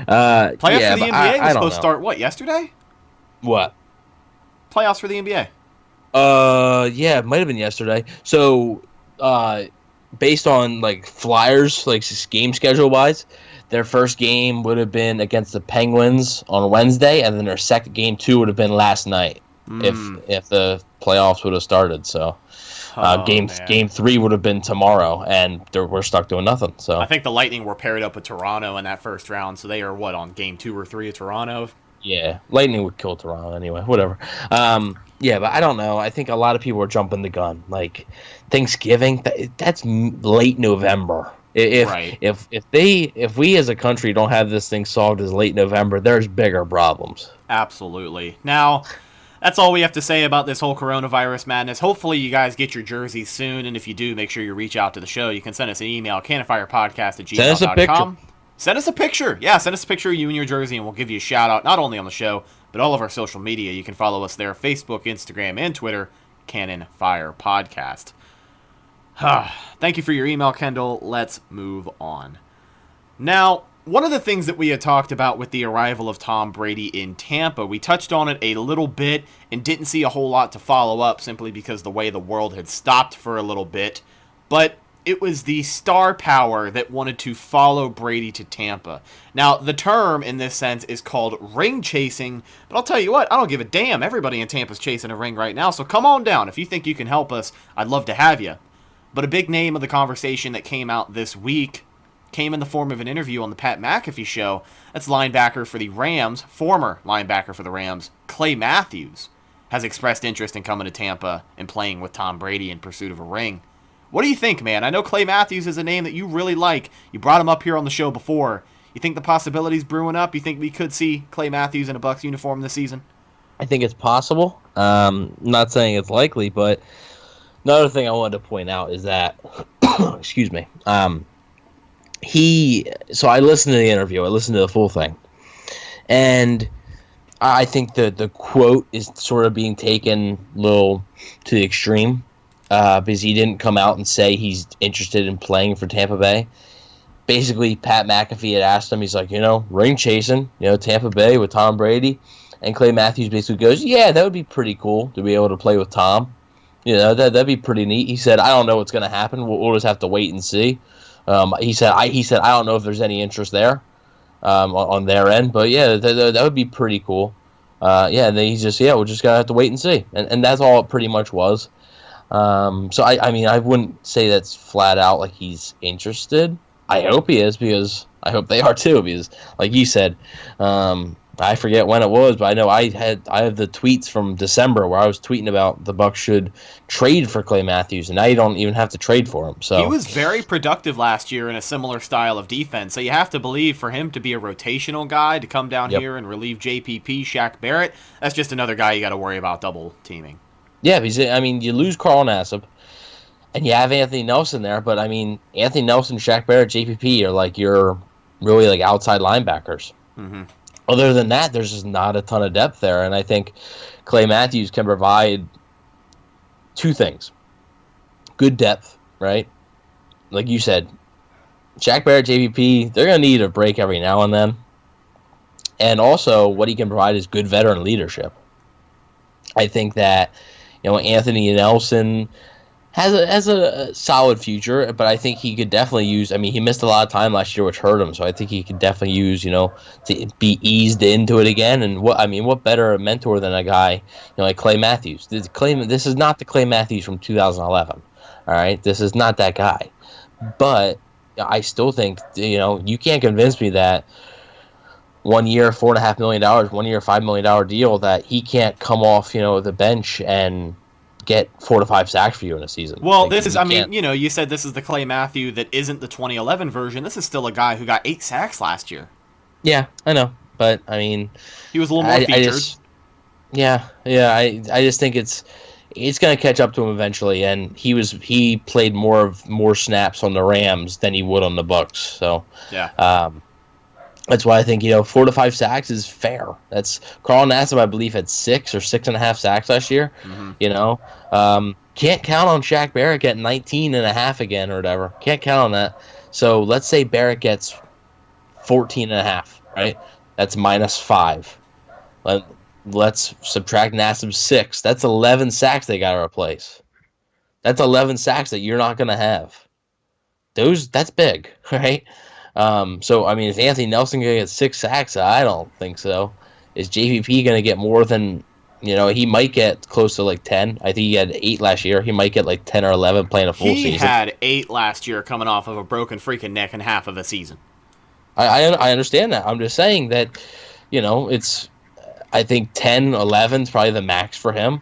playoffs for the NBA was supposed to start, what, yesterday? What? Playoffs for the NBA. Yeah, it might have been yesterday. So, based on, like, Flyers, like, game schedule-wise, their first game would have been against the Penguins on Wednesday, and then their second game, too, would have been last night if the playoffs would have started, so... Game 3 would have been tomorrow, and we're stuck doing nothing. So I think the Lightning were paired up with Toronto in that first round, so they are on game 2 or 3 of Toronto. Yeah, Lightning would kill Toronto anyway. Whatever. Yeah, but I don't know. I think a lot of people are jumping the gun. Like Thanksgiving, that's late November. Right. If we as a country don't have this thing solved as late November, there's bigger problems. Absolutely. Now, that's all we have to say about this whole coronavirus madness. Hopefully you guys get your jerseys soon, and if you do, make sure you reach out to the show. You can send us an email, canonfirepodcast@gmail.com. Send us a picture. Send us a picture. Yeah, send us a picture of you and your jersey, and we'll give you a shout-out, not only on the show, but all of our social media. You can follow us there, Facebook, Instagram, and Twitter, Cannon Fire Podcast. Thank you for your email, Kendall. Let's move on. Now, one of the things that we had talked about with the arrival of Tom Brady in Tampa, we touched on it a little bit and didn't see a whole lot to follow up simply because the way the world had stopped for a little bit. But it was the star power that wanted to follow Brady to Tampa. Now, the term in this sense is called ring chasing, but I'll tell you what, I don't give a damn. Everybody in Tampa's chasing a ring right now, so come on down. If you think you can help us, I'd love to have you. But a big name of the conversation that came out this week came in the form of an interview on the Pat McAfee show. That's linebacker for the Rams, former linebacker for the Rams, Clay Matthews, has expressed interest in coming to Tampa and playing with Tom Brady in pursuit of a ring. What do you think, man? I know Clay Matthews is a name that you really like. You brought him up here on the show before. You think the possibility's brewing up? You think we could see Clay Matthews in a Bucs uniform this season? I think it's possible. Not saying it's likely, but another thing I wanted to point out is that, excuse me, so I listened to the interview. I listened to the full thing. And I think the quote is sort of being taken a little to the extreme. Because he didn't come out and say he's interested in playing for Tampa Bay. Basically, Pat McAfee had asked him, he's like, ring chasing, Tampa Bay with Tom Brady. And Clay Matthews basically goes, yeah, that would be pretty cool to be able to play with Tom. That'd be pretty neat. He said, I don't know what's going to happen. We'll just have to wait and see. He said, I don't know if there's any interest there on their end. But, yeah, that would be pretty cool. And then he's just, we're just going to have to wait and see. And that's all it pretty much was. So I wouldn't say that's flat out like he's interested. I hope he is, because I hope they are too, because like you said, I forget when it was, but I know I have the tweets from December where I was tweeting about the Bucs should trade for Clay Matthews, and now you don't even have to trade for him. So he was very productive last year in a similar style of defense. So you have to believe for him to be a rotational guy to come down here and relieve JPP, Shaq Barrett, that's just another guy you got to worry about double teaming. Yeah, because, you lose Carl Nassib, and you have Anthony Nelson there, but, Anthony Nelson, Shaq Barrett, JPP are, your really, outside linebackers. Mm-hmm. Other than that, there's just not a ton of depth there, and I think Clay Matthews can provide two things. Good depth, right? Like you said, Shaq Barrett, JPP, they're going to need a break every now and then. And also, what he can provide is good veteran leadership. I think that Anthony Nelson has a solid future, but I think he could definitely use. He missed a lot of time last year, which hurt him. So I think he could definitely use, to be eased into it again. And what better mentor than a guy, like Clay Matthews? This is not the Clay Matthews from 2011. All right, this is not that guy. But I still think, you can't convince me that 1 year, $4.5 million, 1 year, $5 million deal, that he can't come off, the bench and get 4 to 5 sacks for you in a season. Well, this is, you said this is the Clay Matthew that isn't the 2011 version. This is still a guy who got 8 sacks last year. Yeah, I know. But, he was a little more featured. I just think it's going to catch up to him eventually, and he played more snaps on the Rams than he would on the Bucs. So, yeah. That's why I think, 4 to 5 sacks is fair. That's Carl Nassib, I believe, had 6 or 6.5 sacks last year. Mm-hmm. Can't count on Shaq Barrett getting 19.5 again or whatever. Can't count on that. So let's say Barrett gets 14.5, right? That's -5. Let's subtract Nassib's 6. That's 11 sacks they got to replace. That's 11 sacks that you're not going to have. That's big, right? Is Anthony Nelson going to get 6 sacks? I don't think so. Is JPP going to get more than, he might get close to 10. I think he had 8 last year. He might get 10 or 11 playing a full season. He had 8 last year coming off of a broken freaking neck and half of a season. I understand that. I'm just saying that, it's I think 10, 11 is probably the max for him.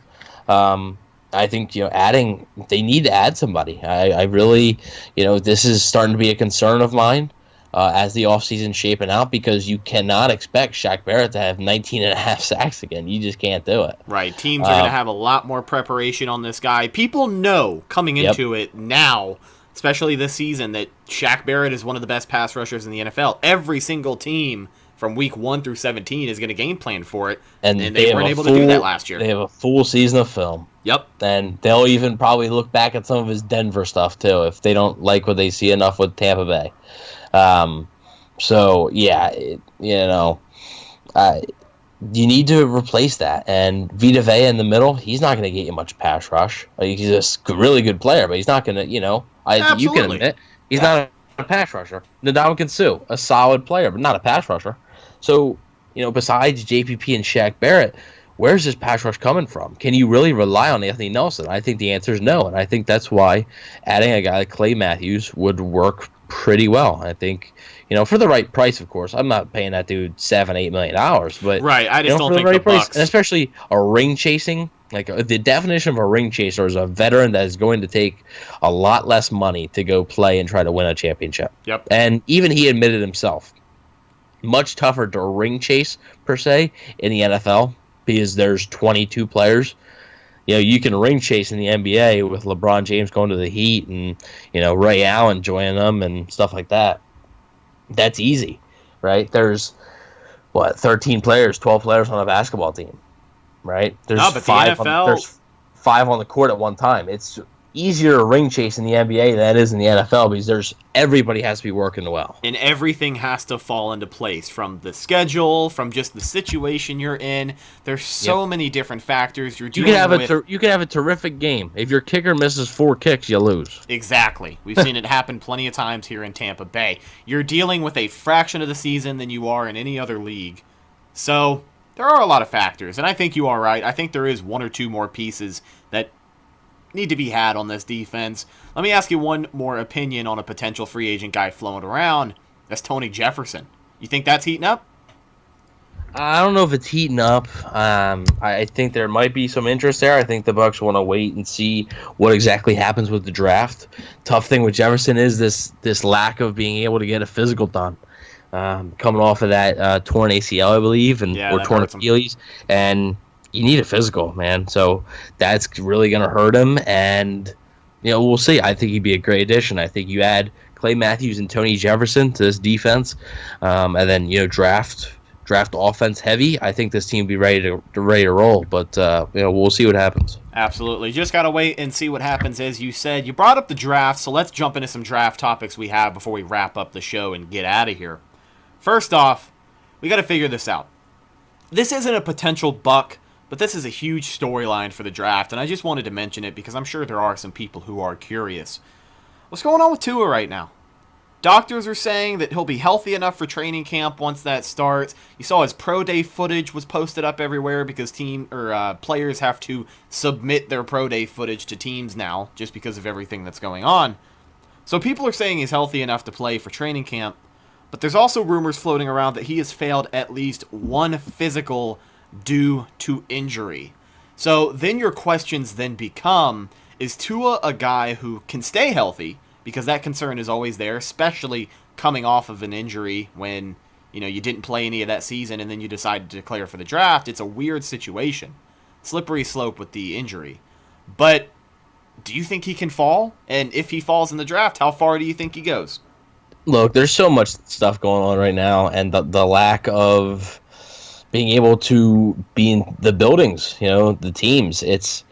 I think, they need to add somebody. I really, this is starting to be a concern of mine as the offseason's shaping out, because you cannot expect Shaq Barrett to have 19 and a half sacks again. You just can't do it. Right. Teams are going to have a lot more preparation on this guy. People know coming into it now, especially this season, that Shaq Barrett is one of the best pass rushers in the NFL. Every single team from week 1 through 17 is going to game plan for it, and they weren't able to do that last year. They have a full season of film. Yep. And they'll even probably look back at some of his Denver stuff, too, if they don't like what they see enough with Tampa Bay. You need to replace that. And Vita Vea in the middle, he's not going to get you much pass rush. He's a really good player, but he's not going to, you can admit, he's not a pass rusher. Ndamukong Suh, a solid player, but not a pass rusher. So, besides JPP and Shaq Barrett, where's this pass rush coming from? Can you really rely on Anthony Nelson? I think the answer is no, and I think that's why adding a guy like Clay Matthews would work pretty well. I think, for the right price, of course. I'm not paying that dude $7-8 million, but right. I just don't think the the Bucs, price, and especially a ring chasing. Like, the definition of a ring chaser is a veteran that is going to take a lot less money to go play and try to win a championship. Yep. And even he admitted himself, much tougher to ring chase, per se, in the NFL, because there's 22 players. You can ring chase in the NBA with LeBron James going to the Heat and, Ray Allen joining them and stuff like that. That's easy, right? There's, 13 players, 12 players on a basketball team, right? There's there's 5 on the court at one time. It's easier to ring chase in the NBA than it is in the NFL, because everybody has to be working well. And everything has to fall into place, from the schedule, from just the situation you're in. There's so many different factors you're dealing with. You could have a terrific game. If your kicker misses 4 kicks, you lose. Exactly. We've seen it happen plenty of times here in Tampa Bay. You're dealing with a fraction of the season than you are in any other league. So there are a lot of factors, and I think you are right. I think there is 1 or 2 more pieces that need to be had on this defense. Let me ask you one more opinion on a potential free agent guy flowing around. That's Tony Jefferson. You think that's heating up? I don't know if it's heating up. I think there might be some interest there. I think the Bucs want to wait and see what exactly happens with the draft. Tough thing with Jefferson is this lack of being able to get a physical done. Coming off of that torn ACL, I believe, or torn Achilles, and you need a physical, man. So that's really going to hurt him, and we'll see. I think he'd be a great addition. I think you add Clay Matthews and Tony Jefferson to this defense, and then draft offense heavy. I think this team will be ready to roll. But we'll see what happens. Absolutely, just gotta wait and see what happens. As you said, you brought up the draft, so let's jump into some draft topics we have before we wrap up the show and get out of here. First off, we got to figure this out. This isn't a potential Buck, but this is a huge storyline for the draft, and I just wanted to mention it because I'm sure there are some people who are curious. What's going on with Tua right now? Doctors are saying that he'll be healthy enough for training camp once that starts. You saw his pro day footage was posted up everywhere because players have to submit their pro day footage to teams now just because of everything that's going on. So people are saying he's healthy enough to play for training camp, but there's also rumors floating around that he has failed at least one physical due to injury. So then your questions then become, is Tua a guy who can stay healthy? Because that concern is always there, especially coming off of an injury when, you didn't play any of that season and then you decide to declare for the draft. It's a weird situation. Slippery slope with the injury. But do you think he can fall? And if he falls in the draft, how far do you think he goes? Look, there's so much stuff going on right now, and the lack of being able to be in the buildings, the teams, it's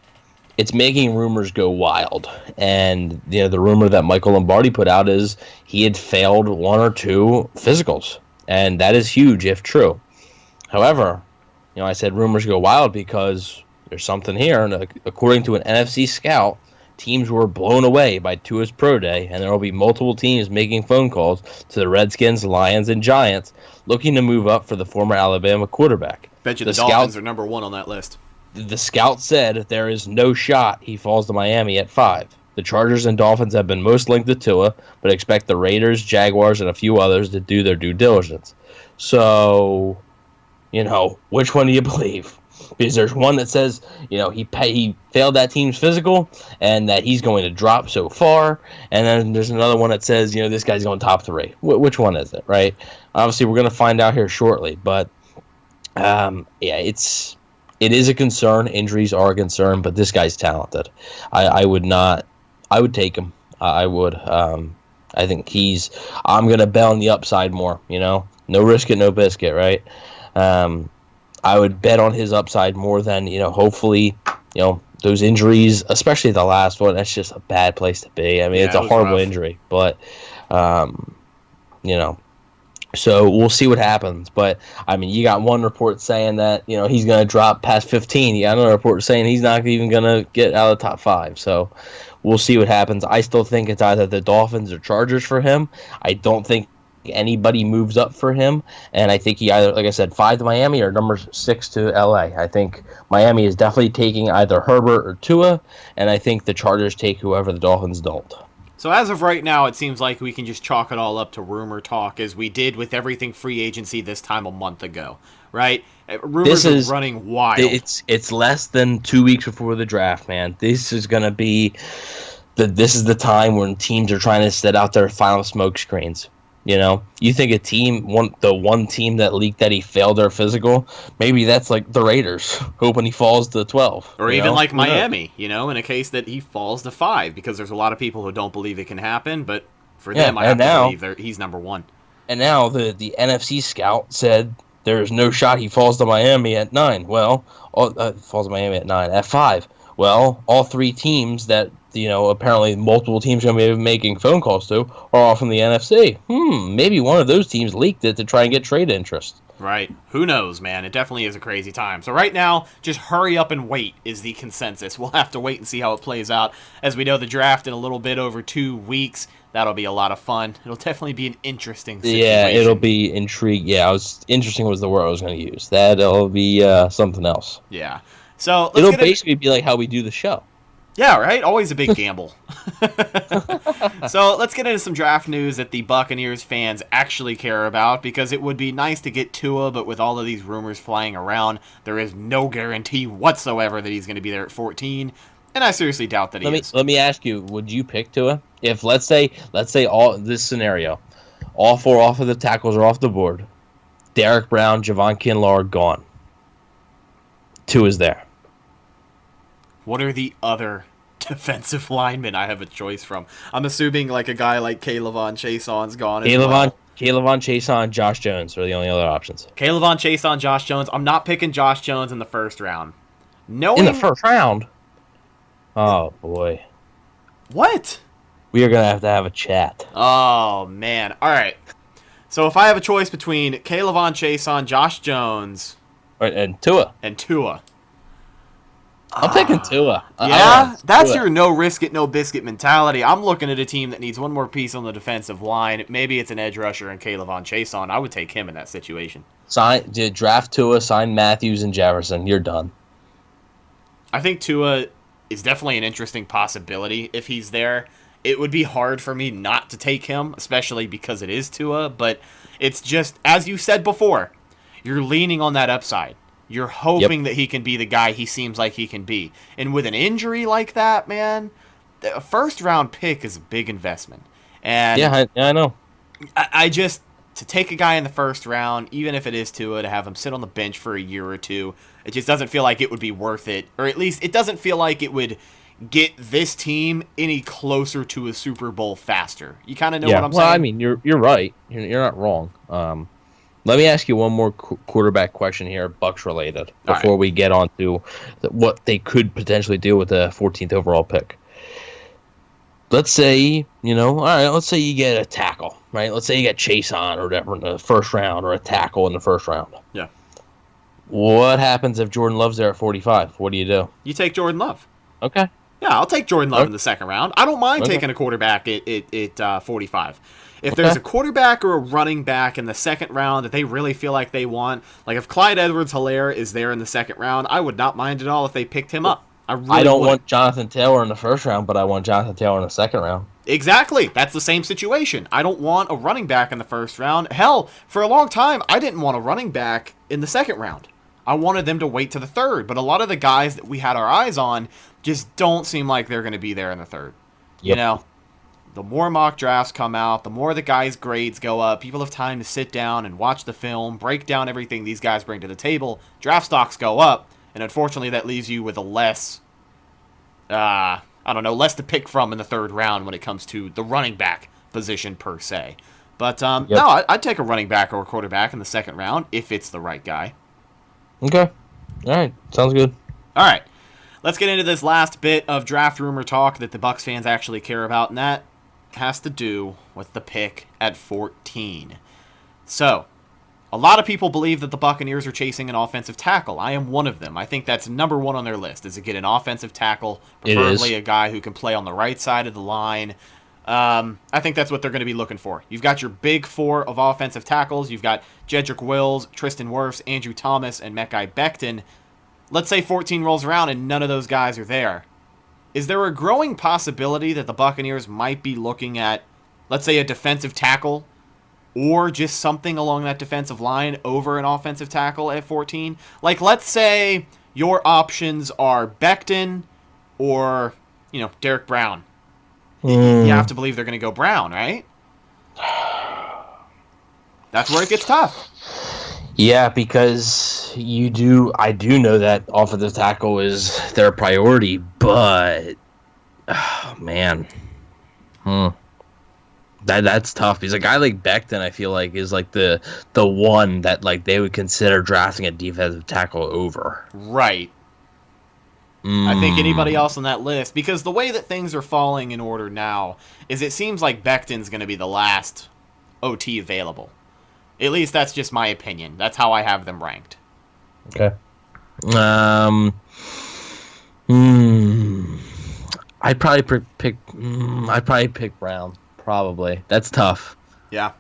making rumors go wild. And the rumor that Michael Lombardi put out is he had failed 1 or 2 physicals, and that is huge if true. However, I said rumors go wild because there's something here, and according to an NFC scout, teams were blown away by Tua's pro day, and there will be multiple teams making phone calls to the Redskins, Lions, and Giants looking to move up for the former Alabama quarterback. Bet you the Dolphins are number 1 on that list. The scout said there is no shot he falls to Miami at 5. The Chargers and Dolphins have been most linked to Tua, but expect the Raiders, Jaguars, and a few others to do their due diligence. So which one do you believe? Because there's one that says, he failed that team's physical and that he's going to drop so far, and then there's another one that says, this guy's going top 3. Which one is it, right? Obviously, we're going to find out here shortly, but it is a concern. Injuries are a concern, but this guy's talented. I would take him. I would. I think I'm going to bet on the upside more, no risk it, no biscuit, right? I would bet on his upside more than, hopefully, those injuries, especially the last one, that's just a bad place to be. I mean, it's a horrible injury, but, so we'll see what happens. But, I mean, you got one report saying that, he's going to drop past 15. You got another report saying he's not even going to get out of the top 5. So we'll see what happens. I still think it's either the Dolphins or Chargers for him. I don't think anybody moves up for him, and I think he either, like I said, 5 to Miami or number 6 to LA. I think Miami is definitely taking either Herbert or Tua, and I think the Chargers take whoever the Dolphins don't. So as of right now, it seems like we can just chalk it all up to rumor talk, as we did with everything free agency this time a month ago, right? Rumors are running wild. It's less than 2 weeks before the draft, man. This is going to be this is the time when teams are trying to set out their final smoke screens. You think the one team that leaked that he failed their physical, maybe that's like the Raiders, hoping he falls to 12. Or even like Miami, in a case that he falls to 5, because there's a lot of people who don't believe it can happen, but for them, I have to believe he's number 1. And now the NFC scout said there's no shot he falls to Miami at 9. Well, falls to Miami at 9, at 5. Well, all 3 teams that apparently multiple teams are going to be making phone calls to are all from the NFC. Maybe one of those teams leaked it to try and get trade interest. Right. Who knows, man? It definitely is a crazy time. So right now, just hurry up and wait is the consensus. We'll have to wait and see how it plays out. As we know, the draft in a little bit over 2 weeks. That'll be a lot of fun. It'll definitely be an interesting situation. Yeah, it'll be intriguing. Yeah, interesting was the word I was going to use. That'll be something else. Yeah. So it'll basically be like how we do the show. Yeah, right? Always a big gamble. So let's get into some draft news that the Buccaneers fans actually care about, because it would be nice to get Tua, but with all of these rumors flying around, there is no guarantee whatsoever that he's going to be there at 14, and I seriously doubt that he is. Let me ask you, would you pick Tua? If, let's say all this scenario, all 4 offensive tackles are off the board, Derek Brown, Javon Kinlaw are gone. Tua's there. What are the other defensive linemen I have a choice from? I'm assuming like a guy like Kayvon Chaison's gone as well. Kayvon Chaisson, Josh Jones are the only other options. Kayvon Chaisson, Josh Jones. I'm not picking Josh Jones in the first round. In the first round? Oh, boy. What? We are going to have a chat. Oh, man. All right. So if I have a choice between Kayvon Chaisson, Josh Jones... And Tua. I'm picking Tua. Yeah, that's your no risk it, no biscuit mentality. I'm looking at a team that needs one more piece on the defensive line. Maybe it's an edge rusher and Kayvon Chaisson. I would take him in that situation. Draft Tua, sign Matthews and Jefferson. You're done. I think Tua is definitely an interesting possibility if he's there. It would be hard for me not to take him, especially because it is Tua, but it's just, as you said before, you're leaning on that upside. You're hoping that he can be the guy he seems like he can be. And with an injury like that, man, a first-round pick is a big investment. And yeah, I know. I just, to take a guy in the first round, even if it is Tua, to have him sit on the bench for a year or two, it just doesn't feel like it would be worth it. Or at least it doesn't feel like it would get this team any closer to a Super Bowl faster. You kind of know what I'm saying? Well, I mean, you're right. You're not wrong. Let me ask you one more quarterback question here, Bucs related, before we get on to what they could potentially do with the 14th overall pick. Let's say, let's say you get a tackle, right? Let's say you get Chaisson or whatever in the first round, or a tackle in the first round. Yeah. What happens if Jordan Love's there at 45? What do you do? You take Jordan Love. Okay. Yeah, I'll take Jordan Love in the second round. I don't mind taking a quarterback at 45. If there's a quarterback or a running back in the second round that they really feel like they want, like if Clyde Edwards-Helaire is there in the second round, I would not mind at all if they picked him up. I don't want Jonathan Taylor in the first round, but I want Jonathan Taylor in the second round. Exactly. That's the same situation. I don't want a running back in the first round. Hell, for a long time, I didn't want a running back in the second round. I wanted them to wait to the third, but a lot of the guys that we had our eyes on just don't seem like they're going to be there in the third. Yep. You know, the more mock drafts come out, the more the guys' grades go up. People have time to sit down and watch the film, break down everything these guys bring to the table. Draft stocks go up, and unfortunately that leaves you with a less to pick from in the third round when it comes to the running back position per se. But, no, I'd take a running back or a quarterback in the second round if it's the right guy. Okay. All right. Sounds good. All right. Let's get into this last bit of draft rumor talk that the Bucs fans actually care about, and that has to do with the pick at 14. So, a lot of people believe that the Buccaneers are chasing an offensive tackle. I am one of them. I think that's number one on their list, is to get an offensive tackle, preferably a guy who can play on the right side of the line. I think that's what they're going to be looking for. You've got your big four of offensive tackles. You've got Jedrick Wills, Tristan Wirfs, Andrew Thomas, and Mekhi Becton. Let's say 14 rolls around and none of those guys are there. Is there a growing possibility that the Buccaneers might be looking at, let's say, a defensive tackle or just something along that defensive line over an offensive tackle at 14? Like, let's say your options are Becton or, Derek Brown. You have to believe they're going to go Brown, right? That's where it gets tough. Yeah, because I do know that offensive tackle is their priority, but man. That's tough. Because a guy like Becton, I feel like, is like the one that like they would consider drafting a defensive tackle over. Right. I think anybody else on that list, because the way that things are falling in order now is it seems like Becton's going to be the last OT available. At least that's just my opinion. That's how I have them ranked. Okay. I'd probably pick Brown. Probably. That's tough. Yeah.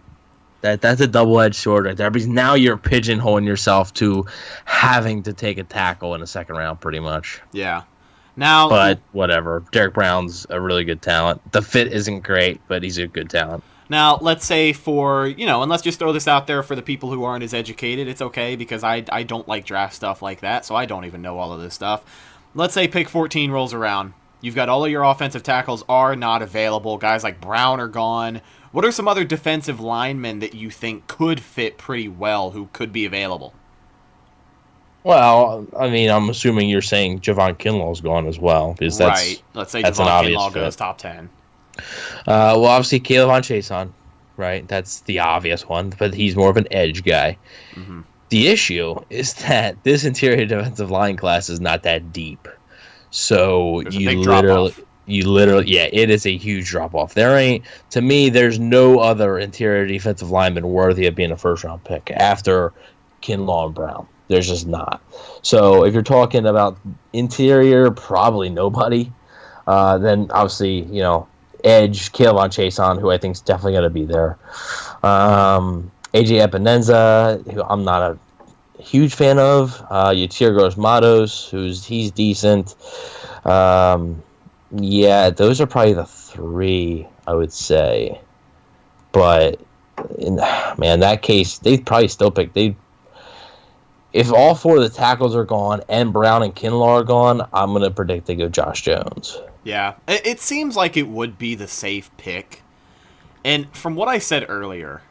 That's a double-edged sword right there. Because now you're pigeonholing yourself to having to take a tackle in the second round, pretty much. Yeah. Now, but whatever. Derek Brown's a really good talent. The fit isn't great, but he's a good talent. Now, let's say and let's just throw this out there for the people who aren't as educated. It's okay because I don't like draft stuff like that, so I don't even know all of this stuff. Let's say pick 14 rolls around. You've got all of your offensive tackles are not available. Guys like Brown are gone. What are some other defensive linemen that you think could fit pretty well who could be available? Well, I mean, I'm assuming you're saying Javon Kinlaw's gone as well. Because right. Let's say Javon Kinlaw goes top 10. Well, obviously, Kayvon Chason, right? That's the obvious one, but he's more of an edge guy. Mm-hmm. The issue is that this interior defensive line class is not that deep. So you literally, it is a huge drop off. To me, there's no other interior defensive lineman worthy of being a first round pick after Kinlaw and Brown. There's just not. So if you're talking about interior, probably nobody. Then obviously, edge, Kayvon Chason, who I think is definitely going to be there. AJ Epineza, who I'm not a huge fan of. Yatir Gross-Matos, he's decent. Yeah, those are probably the three, I would say. But, in that case, they'd probably still pick. If all four of the tackles are gone and Brown and Kinlaw are gone, I'm going to predict they go Josh Jones. Yeah, it seems like it would be the safe pick. And from what I said earlier,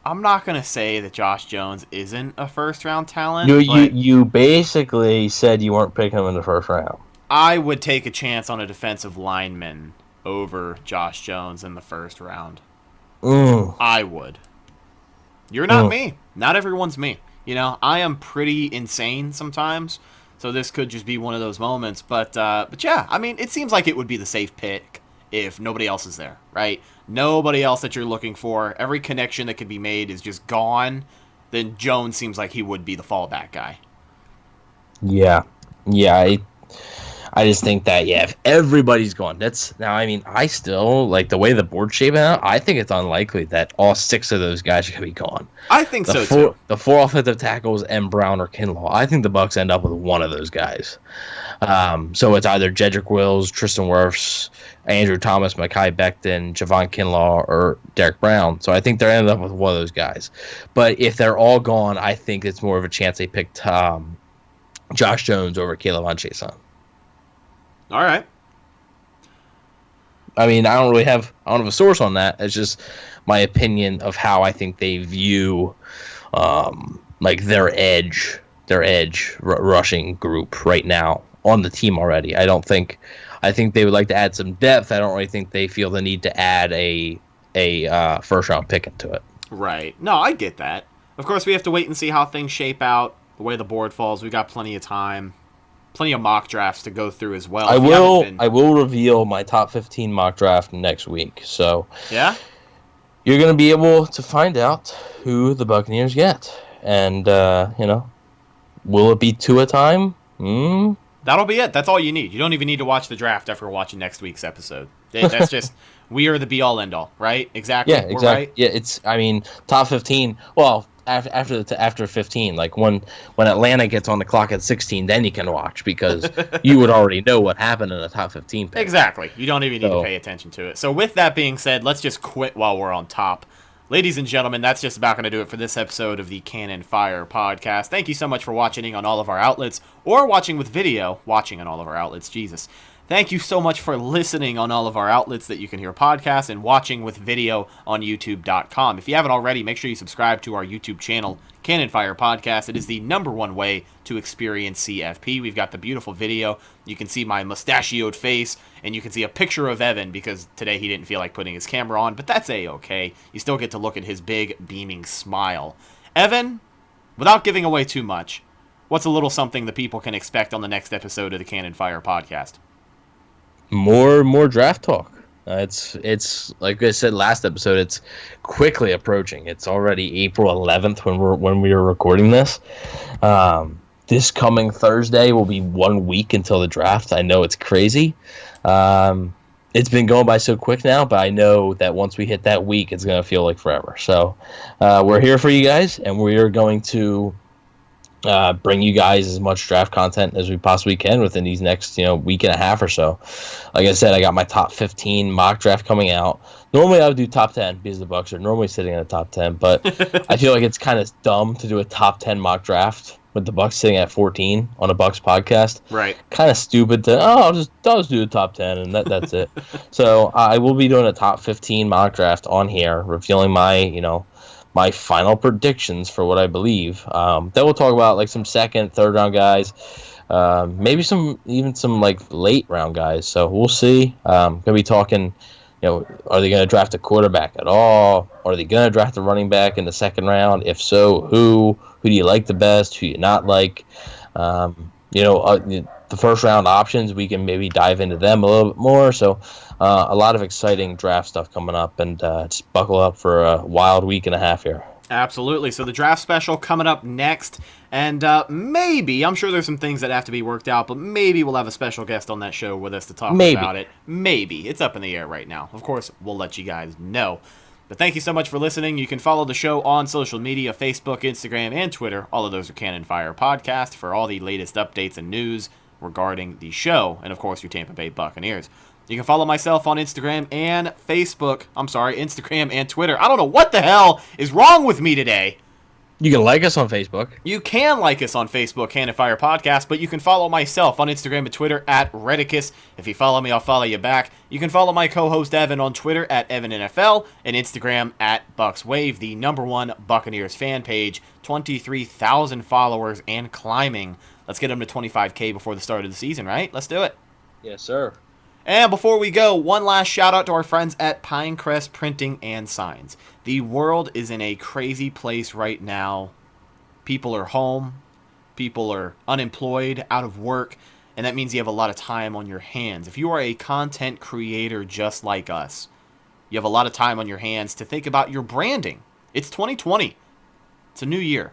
I'm not going to say that Josh Jones isn't a first-round talent. You basically said you weren't picking him in the first round. I would take a chance on a defensive lineman over Josh Jones in the first round. I would. You're not me. Not everyone's me. I am pretty insane sometimes, so this could just be one of those moments. But yeah, I mean, it seems like it would be the safe pick if nobody else is there, right? Nobody else that you're looking for. Every connection that could be made is just gone. Then Jones seems like he would be the fallback guy. Yeah. I just think that, yeah, if everybody's gone, I still like the way the board's shaping out. I think it's unlikely that all 6 of those guys are going to be gone. I think so too. The 4 offensive tackles and Brown or Kinlaw. I think the Bucs end up with one of those guys. So it's either Jedrick Wills, Tristan Wirfs, Andrew Thomas, Mekhi Becton, Javon Kinlaw, or Derek Brown. So I think they're ended up with one of those guys. But if they're all gone, I think it's more of a chance they picked Josh Jones over Caleb Chason. All right. I mean, I don't have a source on that. It's just my opinion of how I think they view like their edge rushing group right now on the team already. I think they would like to add some depth. I don't really think they feel the need to add a first round pick into it. Right. No, I get that. Of course, we have to wait and see how things shape out, the way the board falls. We got plenty of time, plenty of mock drafts to go through as well. I will reveal my top 15 mock draft next week. So yeah, you're going to be able to find out who the Buccaneers get, and will it be 2 a time? That'll be it. That's all you need. You don't even need to watch the draft after watching next week's episode. That's just, we are the be-all, end-all, right? Exactly. Yeah, exactly. Right? Yeah, it's, top 15. Well, after 15, like when Atlanta gets on the clock at 16, then you can watch, because you would already know what happened in the top 15 pick. Exactly. You don't even need to pay attention to it. So with that being said, let's just quit while we're on top. Ladies and gentlemen, that's just about going to do it for this episode of the Cannon Fire podcast. Thank you so much for watching on all of our outlets, or watching with video, watching on all of our outlets, Jesus. Thank you so much for listening on all of our outlets that you can hear podcasts, and watching with video on YouTube.com. If you haven't already, make sure you subscribe to our YouTube channel, Cannon Fire Podcast. It is the #1 way to experience CFP. We've got the beautiful video. You can see my mustachioed face, and you can see a picture of Evan, because today he didn't feel like putting his camera on, but that's A-okay. You still get to look at his big, beaming smile. Evan, without giving away too much, what's a little something the people can expect on the next episode of the Cannon Fire Podcast? More draft talk. It's like I said last episode. It's quickly approaching. It's already April 11th when we are recording this. This coming Thursday will be 1 week until the draft. I know it's crazy. It's been going by so quick now, but I know that once we hit that week, it's gonna feel like forever. So we're here for you guys, and we are going to bring you guys as much draft content as we possibly can within these next week and a half or so. Like I said, I got my top 15 mock draft coming out. Normally I would do top 10, because the Bucs are normally sitting in the top 10, but I feel like it's kind of dumb to do a top 10 mock draft with the Bucs sitting at 14 on a Bucs podcast. Right. Kind of stupid to I'll just do the top 10 and that's it. So I will be doing a top 15 mock draft on here, revealing my final predictions for what I believe. Then we'll talk about like some second, third round guys, maybe some like late round guys. So we'll see. Gonna be talking, are they gonna draft a quarterback at all? Are they gonna draft a running back in the second round? If so, who do you like the best? Who you not like? The first round options, we can maybe dive into them a little bit more. So a lot of exciting draft stuff coming up, and just buckle up for a wild week and a half here. Absolutely. So the draft special coming up next, and maybe, I'm sure there's some things that have to be worked out, but maybe we'll have a special guest on that show with us to talk about it. Maybe. It's up in the air right now. Of course, we'll let you guys know. But thank you so much for listening. You can follow the show on social media, Facebook, Instagram, and Twitter. All of those are Cannon Fire Podcast for all the latest updates and news regarding the show, and of course your Tampa Bay Buccaneers. You can follow myself on Instagram and Instagram and Twitter. I don't know what the hell is wrong with me today. You can like us on Facebook. You can like us on Facebook, Cannon Fire Podcast, but you can follow myself on Instagram and Twitter at Redicus. If you follow me, I'll follow you back. You can follow my co-host Evan on Twitter at EvanNFL and Instagram at BucsWave, the #1 Buccaneers fan page. 23,000 followers and climbing. Let's get them to 25K before the start of the season, right? Let's do it. Yes, sir. And before we go, one last shout out to our friends at Pinecrest Printing and Signs. The world is in a crazy place right now. People are home. People are unemployed, out of work, and that means you have a lot of time on your hands. If you are a content creator just like us, you have a lot of time on your hands to think about your branding. It's 2020. It's a new year.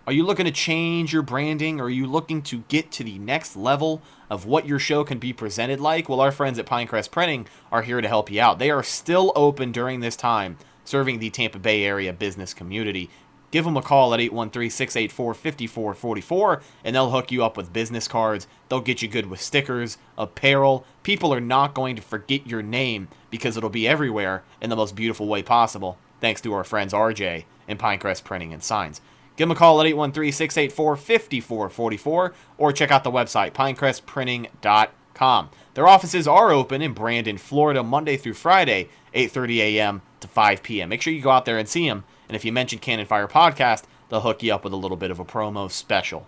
Are you looking to change your branding? Or are you looking to get to the next level of what your show can be presented like? Well, our friends at Pinecrest Printing are here to help you out. They are still open during this time, serving the Tampa Bay area business community. Give them a call at 813-684-5444, and they'll hook you up with business cards. They'll get you good with stickers, apparel. People are not going to forget your name because it'll be everywhere in the most beautiful way possible, thanks to our friends RJ and Pinecrest Printing and Signs. Give them a call at 813-684-5444, or check out the website, pinecrestprinting.com. Their offices are open in Brandon, Florida, Monday through Friday, 8:30 a.m. to 5 p.m. Make sure you go out there and see them. And if you mention Cannon Fire Podcast, they'll hook you up with a little bit of a promo special.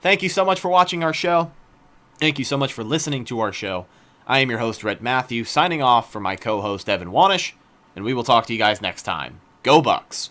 Thank you so much for watching our show. Thank you so much for listening to our show. I am your host, Rhett Matthew, signing off for my co-host, Evan Wanish, and we will talk to you guys next time. Go Bucks!